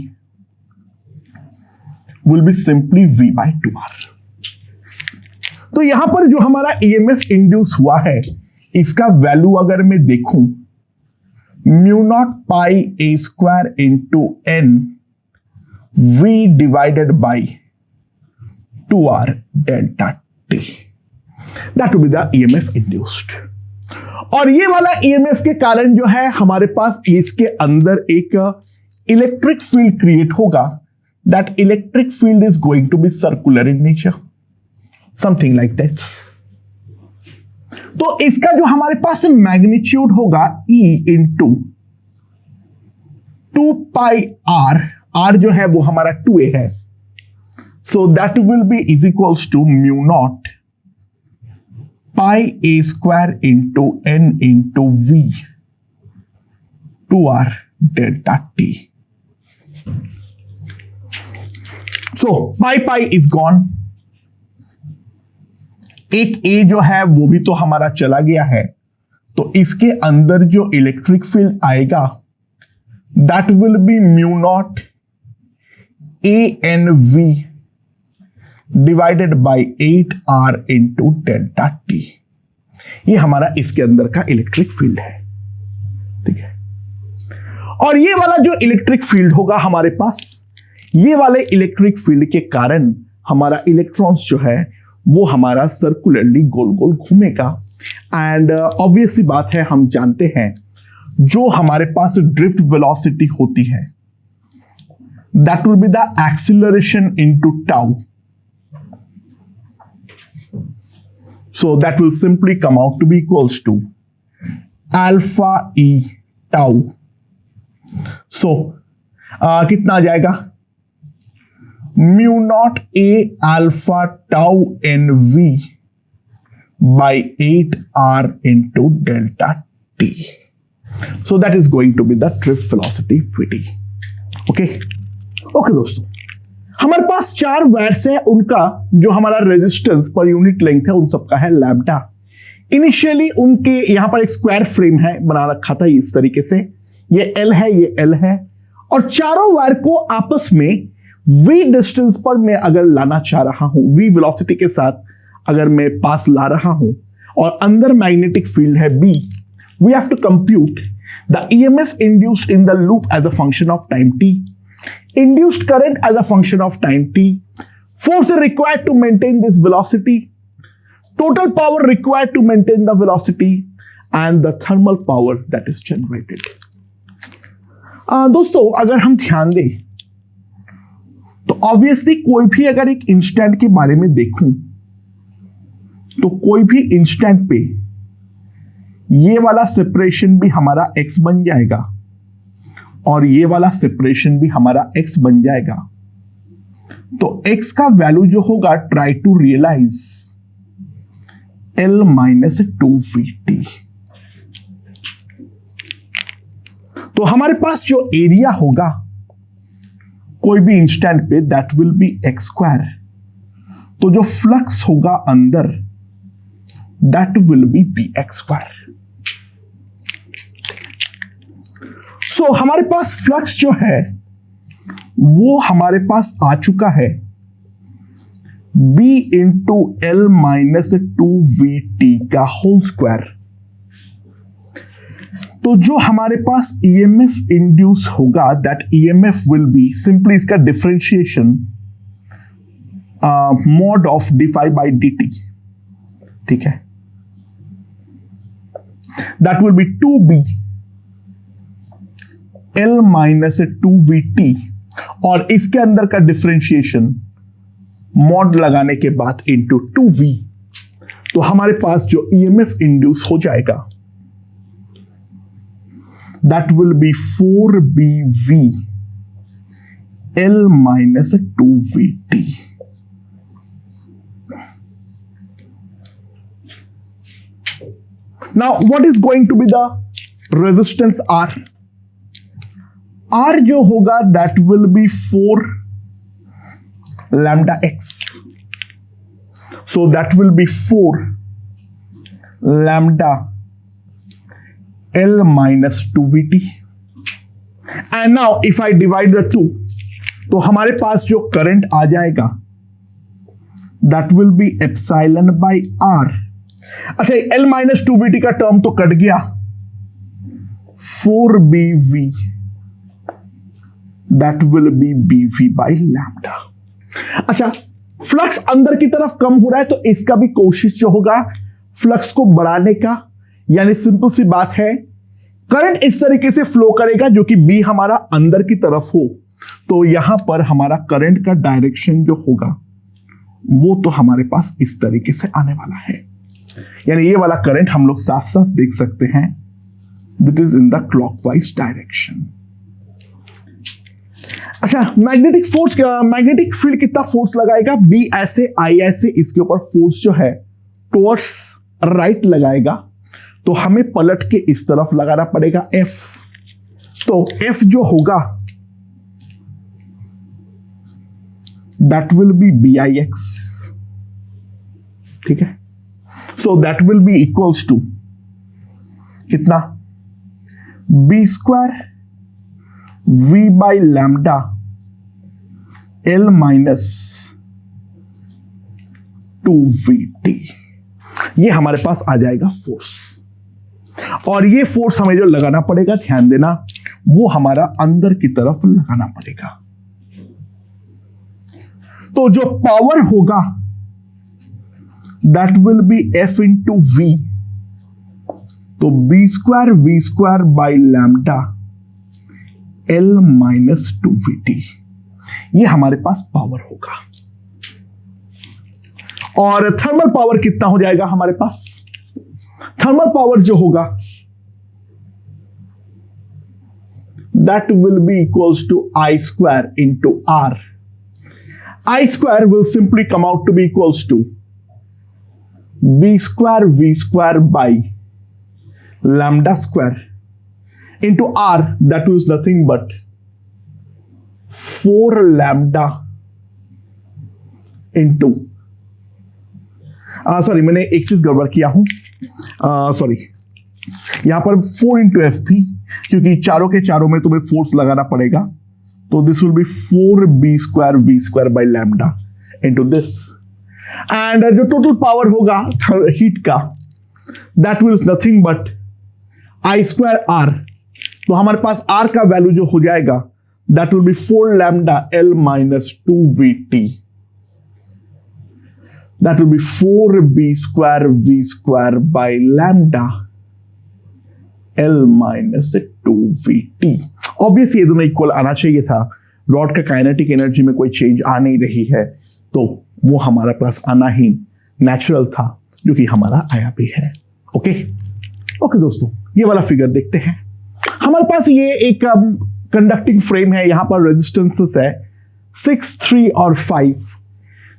will be simply V by two R. तो यहां पर जो हमारा ईएमएफ इंड्यूस हुआ है इसका वैल्यू अगर मैं देखूं, mu naught pi A square into N V divided by two R delta T, that will be the EMF induced. और ये वाला ईएमएफ के कारण जो है हमारे पास इसके अंदर एक इलेक्ट्रिक फील्ड क्रिएट होगा। That electric field is going to be circular in nature, something like that. तो इसका जो हमारे पास मैग्नीट्यूड होगा E into 2 pi R, R जो है वो हमारा 2a है, so that will be is equals to mu naught pi A square into N into V two R delta T. So pi pi is gone, एक A जो है वो भी तो हमारा चला गया है, तो इसके अंदर जो इलेक्ट्रिक फील्ड आएगा that will be mu naught A N V divided by 8 R into delta T. ये हमारा इसके अंदर का इलेक्ट्रिक फील्ड है, ठीक है। और ये वाला जो इलेक्ट्रिक फील्ड होगा हमारे पास, ये वाले इलेक्ट्रिक फील्ड के कारण हमारा इलेक्ट्रॉन्स जो है वो हमारा सर्कुलरली गोल गोल घूमेगा। एंड ऑब्वियस सी बात है, हम जानते हैं जो हमारे पास ड्रिफ्ट वेलोसिटी होती है that will be the acceleration into tau. So that will simply come out to be equals to alpha e tau. So कितना आ जाएगा, mu naught A alpha tau N V by 8 R into delta T. So that is going to be the drift velocity VT. Okay okay दोस्तों, हमारे पास 4 wires है, उनका जो हमारा resistance पर यूनिट लेंथ है उन सबका है लैम्डा। इनिशियली उनके यहां पर एक स्क्वायर फ्रेम है बना रखा था इस तरीके से, ये एल है ये एल है, और चारों वायर को आपस में v डिस्टेंस पर मैं अगर लाना चाह रहा हूं, v वेलोसिटी के साथ अगर मैं पास ला रहा हूं और अंदर मैग्नेटिक फील्ड है b, we have to compute the EMF induced in the loop as a function of time t, induced current as a function of time t, force required to maintain this velocity, total power required to maintain the velocity, and the thermal power that is generated. दोस्तों अगर हम ध्यान दें तो obviously कोई भी अगर एक इंस्टेंट के बारे में देखूं तो कोई भी इंस्टेंट पे ये वाला सेपरेशन भी हमारा x बन जाएगा और ये वाला सेपरेशन भी हमारा x बन जाएगा। तो x का वैल्यू जो होगा, try to realise L minus 2VT। तो हमारे पास जो एरिया होगा कोई भी इंस्टेंट पे that will be x square, तो जो फ्लक्स होगा अंदर that will be bx square. So हमारे पास फ्लक्स जो है वो हमारे पास आ चुका है b into L minus 2VT का होल स्क्वायर। तो जो हमारे पास ईएमएफ इंड्यूस होगा that EMF will be simply इसका डिफरेंशिएशन मॉड ऑफ डी5 बाई dt, ठीक है, that will be 2b L minus 2VT, और इसके अंदर का डिफरेंशिएशन मॉड लगाने के बाद इंटू 2v, तो हमारे पास जो ईएमएफ इंड्यूस हो जाएगा that will be 4bv L minus 2VT। Now what is going to be the resistance R? R जो होगा that will be 4 lambda x. So that will be 4 lambda L minus 2VT. And now if I divide the two, तो हमारे पास जो current आ जाएगा that will be epsilon by R. अच्छा, L minus 2VT का term तो cut गया, 4BV that will be BV by lambda. अच्छा, फ्लक्स अंदर की तरफ कम हो रहा है तो इसका भी कोशिश जो होगा फ्लक्स को बढ़ाने का, यानी सिंपल सी बात है करंट इस तरीके से फ्लो करेगा जो कि बी हमारा अंदर की तरफ हो, तो यहां पर हमारा करंट का डायरेक्शन जो होगा वो तो हमारे पास इस तरीके से आने वाला है, यानी ये वाला करंट हम लोग साफ साफ देख सकते हैं, it is in the clockwise direction. अच्छा, मैग्नेटिक फोर्स, मैग्नेटिक फील्ड कितना फोर्स लगाएगा? बी ऐसे, आई ऐसे, इसके ऊपर फोर्स जो है टुवर्ड्स राइट लगाएगा, तो हमें पलट के इस तरफ लगाना पड़ेगा एफ। तो एफ जो होगा that will be B I X, ठीक है। So that will be equals to कितना? B square V by lambda L minus 2VT, ये हमारे पास आ जाएगा फोर्स। और ये फोर्स हमें जो लगाना पड़ेगा, ध्यान देना, वो हमारा अंदर की तरफ लगाना पड़ेगा। तो जो पावर होगा that will be F into V, तो B square by lambda L minus 2VT, ये हमारे पास पावर होगा। और थर्मल पावर कितना हो जाएगा हमारे पास? थर्मल पावर जो होगा that will be equals to I square into R. I square will simply come out to be equals to B square V square by lambda square into R, that is nothing but 4 lambda into, sorry मैंने एक चीज गड़बड़ किया हूं, sorry, यहां पर 4 into F थी, क्योंकि चारों के चारों में तुम्हें फोर्स लगाना पड़ेगा, तो this will be 4 B square V square by lambda into this. And जो टोटल पावर होगा हीट का that will nothing but I square R, तो हमारे पास आर का वैल्यू जो हो जाएगा that will be 4 lambda L minus 2VT, that will be 4B square V square by lambda L minus 2VT। Obviously ये दोनों इक्वल आना चाहिए था, रॉड का काइनेटिक एनर्जी में कोई चेंज आ नहीं रही है, तो वो हमारे पास आना ही नेचुरल था, जो कि हमारा आया भी है। ओके दोस्तों, ये वाला फिगर देखते हैं। हमारे पास ये एक कंडक्टिंग फ्रेम है, यहां पर रेजिस्टेंसेस है 6, 3 और 5।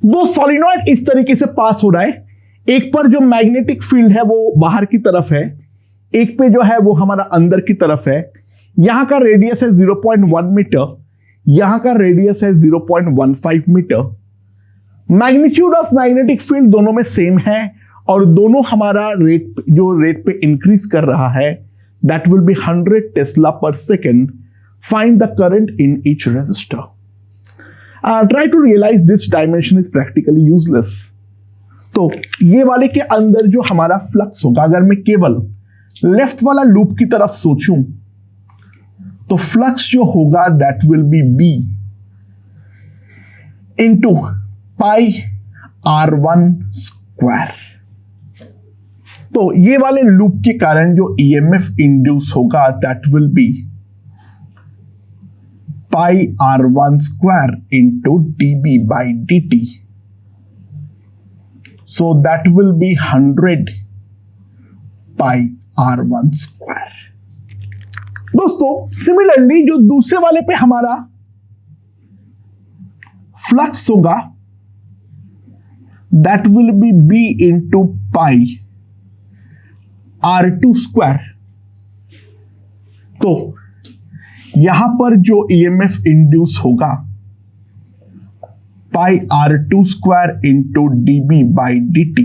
दो सॉलिनॉइड इस तरीके से पास हो रहा है, एक पर जो मैग्नेटिक फील्ड है वो बाहर की तरफ है, एक पे जो है वो हमारा अंदर की तरफ है। यहां का रेडियस है 0.1 मीटर, यहां का रेडियस है 0.15 metre. Magnitude of magnetic field दोनों में सेम है, और दोनों हमारा रेट पे इंक्रीज कर रहा है, दैट विल बी 100 टेस्ला पर second. Find the current in each resistor. Try to realize this dimension is practically useless. तो ये वाले के अंदर जो हमारा फ्लक्स होगा, अगर मैं केवल लेफ्ट वाला लूप की तरफ सोचूं, तो फ्लक्स जो होगा that will B B into pi R1 square. तो ये वाले लूप के कारण जो EMF इंड्यूस होगा that will B pi R1 square into dB by dt. So that will be 100 pi R1 square. दोस्तों सिमिलरली जो दूसरे वाले पे हमारा फ्लक्स होगा that will be B into pi R2 square. तो यहां पर जो EMF इंड्यूस होगा पाई R2 square into dB by dt,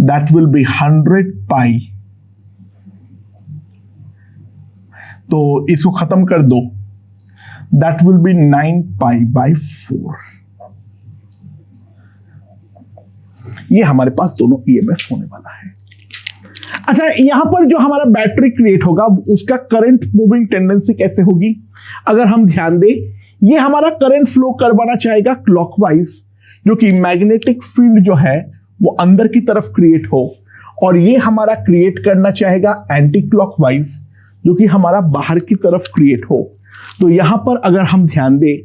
that will B 100 पाई। तो इसको खत्म कर दो, that will B 9 pi by 4। ये हमारे पास दोनों EMF होने वाला है। अच्छा, यहां पर जो हमारा बैटरी क्रिएट होगा उसका करंट मूविंग टेंडेंसी कैसे होगी? अगर हम ध्यान दें, ये हमारा करंट फ्लो करवाना चाहेगा क्लॉकवाइज, जो कि मैग्नेटिक फील्ड जो है वो अंदर की तरफ क्रिएट हो, और ये हमारा क्रिएट करना चाहेगा एंटी क्लॉकवाइज, जो कि हमारा बाहर की तरफ क्रिएट हो। तो यहां पर अगर हम ध्यान दें,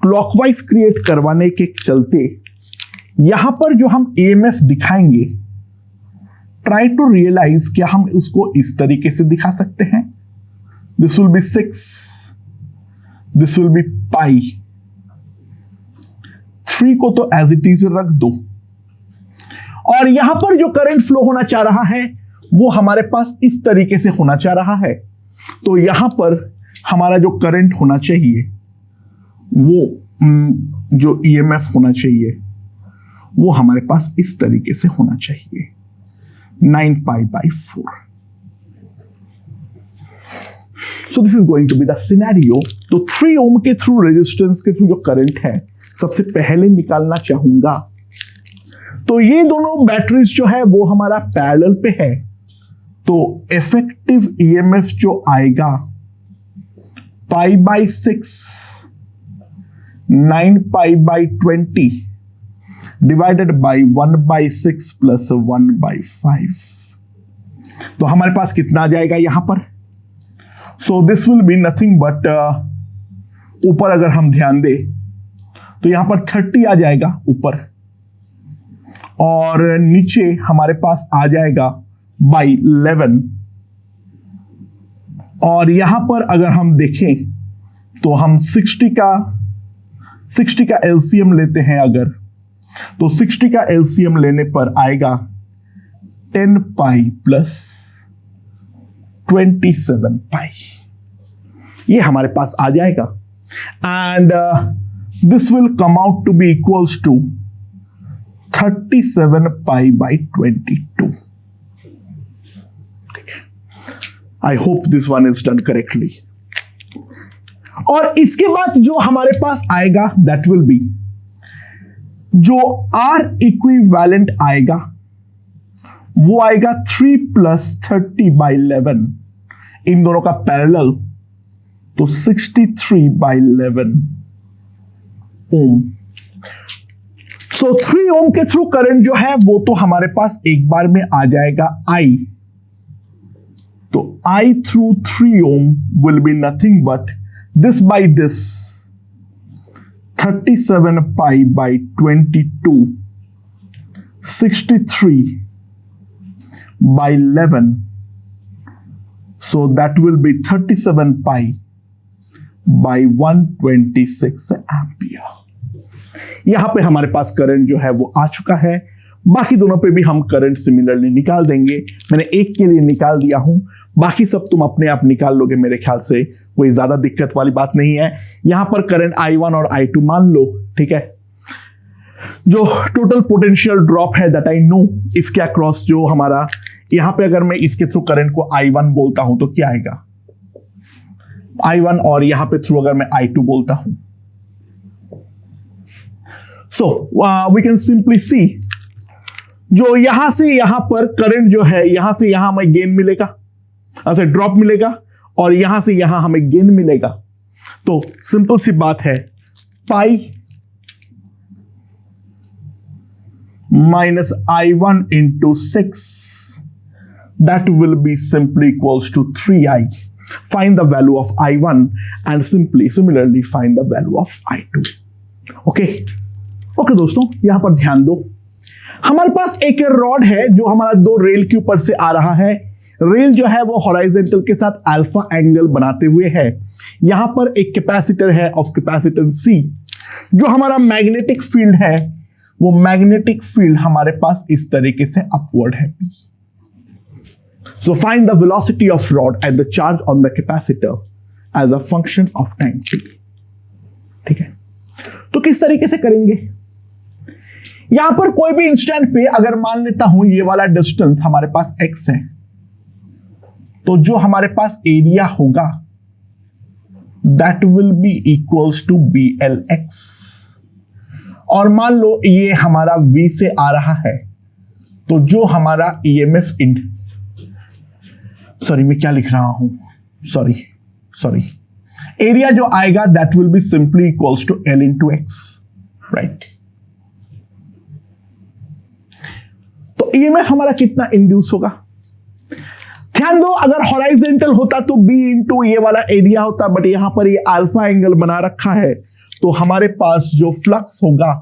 क्लॉकवाइज क्रिएट करवाने के चलते यहां पर जो हम EMF दिखाएंगे, ट्राई टू रियलाइज, क्या हम उसको इस तरीके से दिखा सकते हैं? This will be 6, this will be pi. 3 को तो एज इट इज रख दो, और यहां पर जो करंट फ्लो होना चाह रहा है वो हमारे पास इस तरीके से होना चाह रहा है। तो यहां पर हमारा जो करंट होना चाहिए, वो जो EMF होना चाहिए वो हमारे पास इस तरीके से होना चाहिए, 9 pi by 4। So this is going to be the scenario. तो 3 ओम के थ्रू, रेजिस्टेंस के थ्रू जो करंट है सबसे पहले निकालना चाहूंगा। तो ये दोनों बैटरीज जो है वो हमारा पैरेलल पे है, तो इफेक्टिव EMF जो आएगा pi by 6, 9 pi by 20 divided by 1 by 6 plus 1 by 5। तो हमारे पास कितना आ जाएगा यहां पर? So this will be nothing but, ऊपर अगर हम ध्यान दें तो यहां पर 30 आ जाएगा ऊपर, और नीचे हमारे पास आ जाएगा बाई 11। और यहां पर अगर हम देखें तो हम 60 का LCM लेते हैं अगर, तो 60 का LCM लेने पर आएगा 10 पाई प्लस 27 पाई। ये हमारे पास आ जाएगा, and this will come out to be equals to 37 pi by 22। I hope this one is done correctly. और इसके बाद जो हमारे पास आएगा दैट विल बी, जो R इक्विवेलेंट आएगा वो आएगा 3 प्लस 30 बाई 11, इन दोनों का पैरेलल, तो 63 बाई 11 ओम। सो 3 ओम के थ्रू करंट जो है वो तो हमारे पास एक बार में आ जाएगा I। तो I through 3 ohm will be nothing but this by this, 37 pi by 22, 63 by 11, so that will be 37 pi by 126 ampere. यहां पे हमारे पास करंट जो है वो आ चुका है। बाकी दोनों पे भी हम करंट सिमिलरली निकाल देंगे। मैंने एक के लिए निकाल दिया हूं, बाकी सब तुम अपने आप निकाल लोगे। मेरे ख्याल से कोई ज्यादा दिक्कत वाली बात नहीं है। यहां पर करंट I1 और I2 मान लो, ठीक है। जो टोटल पोटेंशियल ड्रॉप है दैट आई नो, इसके अक्रॉस जो हमारा, यहां पे अगर मैं इसके थ्रू करंट को I1 बोलता हूं तो क्या आएगा I1, और यहां पे थ्रू अगर मैं I2 बोलता हूं, सो वी कैन सिंपली सी, जो यहां से यहां पर करंट जो है, यहां से यहां हमें गेन मिलेगा, अच्छा ड्रॉप मिलेगा, और यहां से यहां हमें गेन मिलेगा। तो सिंपल सी बात है, pi minus I1 into 6, that will be simply equals to 3I. Find the value of I1 and similarly find the value of I2. Okay दोस्तों, यहां पर ध्यान दो। हमारे पास एक रॉड है जो हमारा 2 रेल के ऊपर से आ रहा है। रेल जो है वो हॉराइजेंटल के साथ अल्फा एंगल बनाते हुए है। यहां पर एक कैपेसिटर है ऑफ कैपेसिटेंस C। जो हमारा मैग्नेटिक फील्ड है, वो मैग्नेटिक फील्ड हमारे पास इस तरीके से अपवर्ड है। So find the velocity of rod and the charge on the capacitor as a function of time t. ठीक है, तो किस तरीके से करेंगे? यहां पर कोई भी इंस्टेंट पे अगर मान लेता हूं ये वाला डिस्टेंस हमारे पास x है, तो जो हमारे पास एरिया होगा that will be equals to BLX। और मान लो ये हमारा V से आ रहा है, तो जो हमारा EMF मैं क्या लिख रहा हूं, सॉरी एरिया जो आएगा that will be simply equals to L into x, right. तो EMF हमारा कितना इंड्यूस होगा? ध्यान दो, अगर हॉराइजेंटल होता तो B इंटू ये वाला एरिया होता, बट यहां पर ये अल्फा एंगल बना रखा है, तो हमारे पास जो फ्लक्स होगा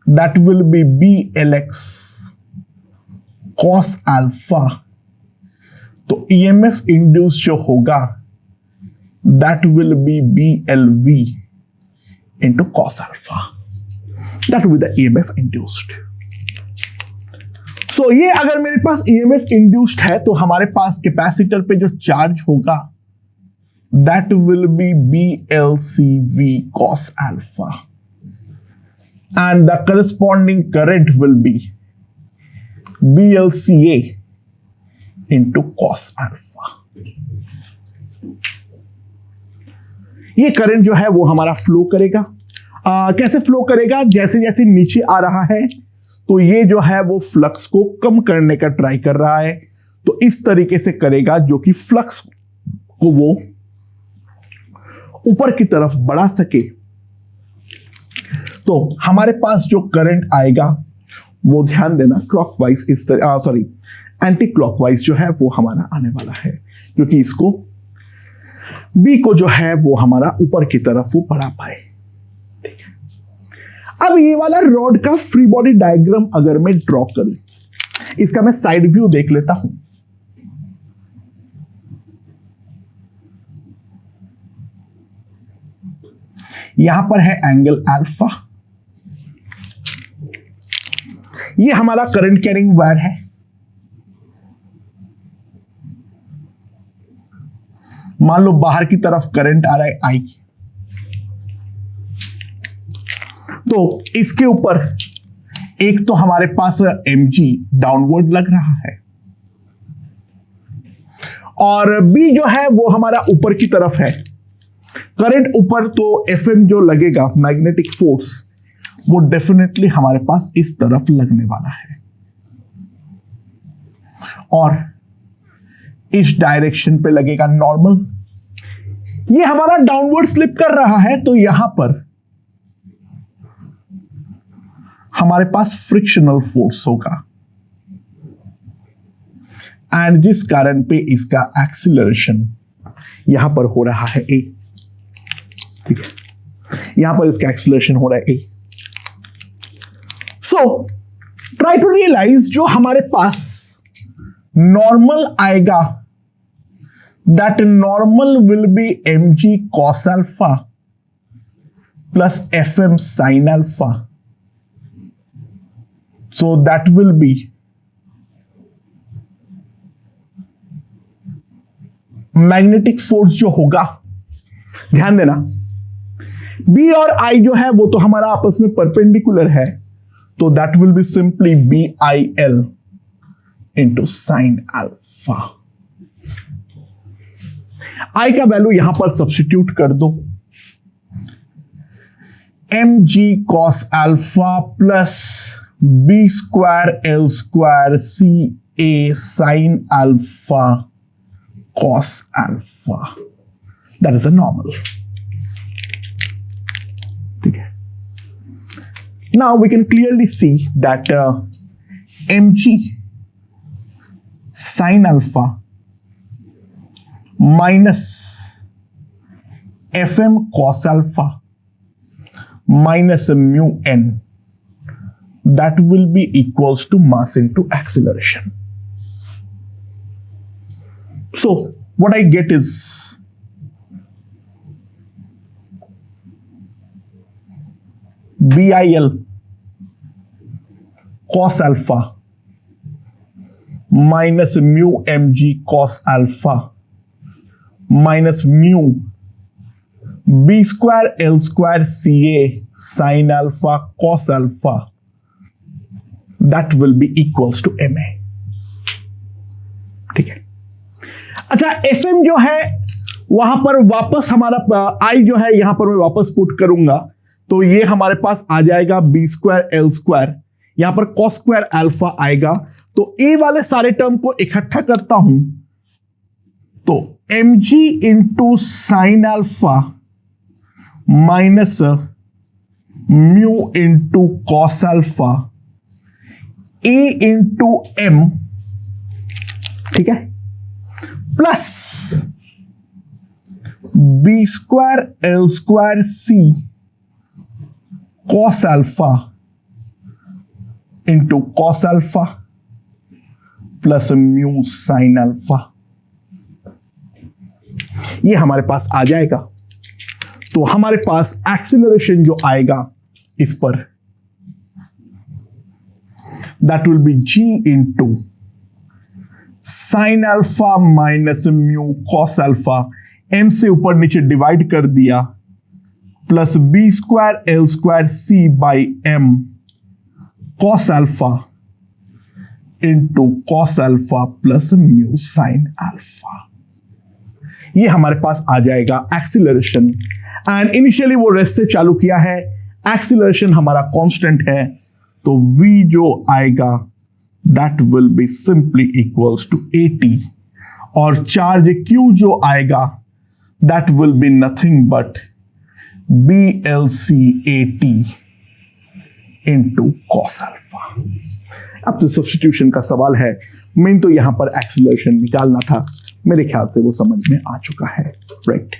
that will be BLX cos alpha. तो EMF इंड्यूस जो होगा that will be BLV into cos alpha, that will be the EMF induced. So ये अगर मेरे पास EMF इंड्यूस्ड है तो हमारे पास कैपेसिटर पे जो चार्ज होगा that will B BLCV cos alpha and the corresponding current will B BLCA into cos alpha. ये करंट जो है वो हमारा फ्लो करेगा। कैसे फ्लो करेगा? जैसे जैसे नीचे आ रहा है तो ये जो है वो फ्लक्स को कम करने का ट्राई कर रहा है, तो इस तरीके से करेगा जो कि फ्लक्स को वो ऊपर की तरफ बढ़ा सके। तो हमारे पास जो करंट आएगा वो ध्यान देना क्लॉकवाइज इस तरह एंटी क्लॉकवाइज जो है वो हमारा आने वाला है, क्योंकि इसको बी को जो है वो हमारा ऊपर की तरफ वो बढ़ा पाए। ठीक है, अब ये वाला रॉड का फ्री बॉडी डायग्राम अगर मैं ड्रॉ करूं, इसका मैं साइड व्यू देख लेता हूं। यहां पर है एंगल अल्फा, ये हमारा करंट कैरिंग वायर है। मान लो बाहर की तरफ करंट आ रहा है आई, तो इसके ऊपर एक तो हमारे पास mg डाउनवर्ड लग रहा है, और b जो है वो हमारा ऊपर की तरफ है। करंट ऊपर तो Fm जो लगेगा मैग्नेटिक फोर्स वो डेफिनेटली हमारे पास इस तरफ लगने वाला है, और इस डायरेक्शन पे लगेगा नॉर्मल। ये हमारा डाउनवर्ड स्लिप कर रहा है, तो यहां पर हमारे पास फ्रिक्शनल फोर्स होगा, एंड जिस कारण पे इसका एक्सीलरेशन यहां पर हो रहा है ए। ठीक है, यहां पर इसका एक्सीलरेशन हो रहा है ए। सो ट्राई टू रियलाइज जो हमारे पास नॉर्मल आएगा that normal will be mg cos alpha plus fm sin alpha. So that will be magnetic force जो होगा, ध्यान देना B और I जो है वो तो हमारा आपस में परपेंडिकुलर है, तो that will be simply BIL into sine alpha. I का वैल्यू यहां पर सब्स्टिट्यूट कर दो, mg cos alpha plus B square L square CA sin alpha cos alpha, that is a normal. ठीक है, now we can clearly see that mg sin alpha minus fm cos alpha minus mu n, that will be equals to mass into acceleration. So what I get is BIL cos alpha minus mu M G cos alpha minus mu B square L square C A sine alpha cos alpha that will be equals to M A. ठीक है। अच्छा, S M जो है वहां पर वापस हमारा आई जो है यहां पर मैं वापस पुट करूंगा तो ये हमारे पास आ जाएगा बी स्क्वायर एल स्क्वायर, यहां पर कॉस स्क्वायर अल्फा आएगा। तो ए वाले सारे टर्म को इकट्ठा करता हूं तो M G into sine alpha minus mu into cos alpha A into M, ठीक है, plus B square L square C cos alpha into cos alpha plus mu sine alpha, ये हमारे पास आ जाएगा। तो हमारे पास एक्सीलरेशन जो आएगा इस पर that will be G into sine alpha minus mu cos alpha, M से ऊपर नीचे डिवाइड कर दिया, plus B square L square C by M cos alpha into cos alpha plus mu sine alpha, ये हमारे पास आ जाएगा एक्सीलरेशन। एंड इनिशियली वो रेस्ट से चालू किया है, एक्सीलरेशन हमारा कांस्टेंट है तो v जो आएगा that will be simply equals to 80 और चार्ज q जो आएगा that will be nothing but BLC80 into cos alpha. अब तो सब्स्टिट्यूशन का सवाल है, मेन तो यहां पर एक्सीलरेशन निकालना था, मेरे ख्याल से वो समझ में आ चुका है, राइट।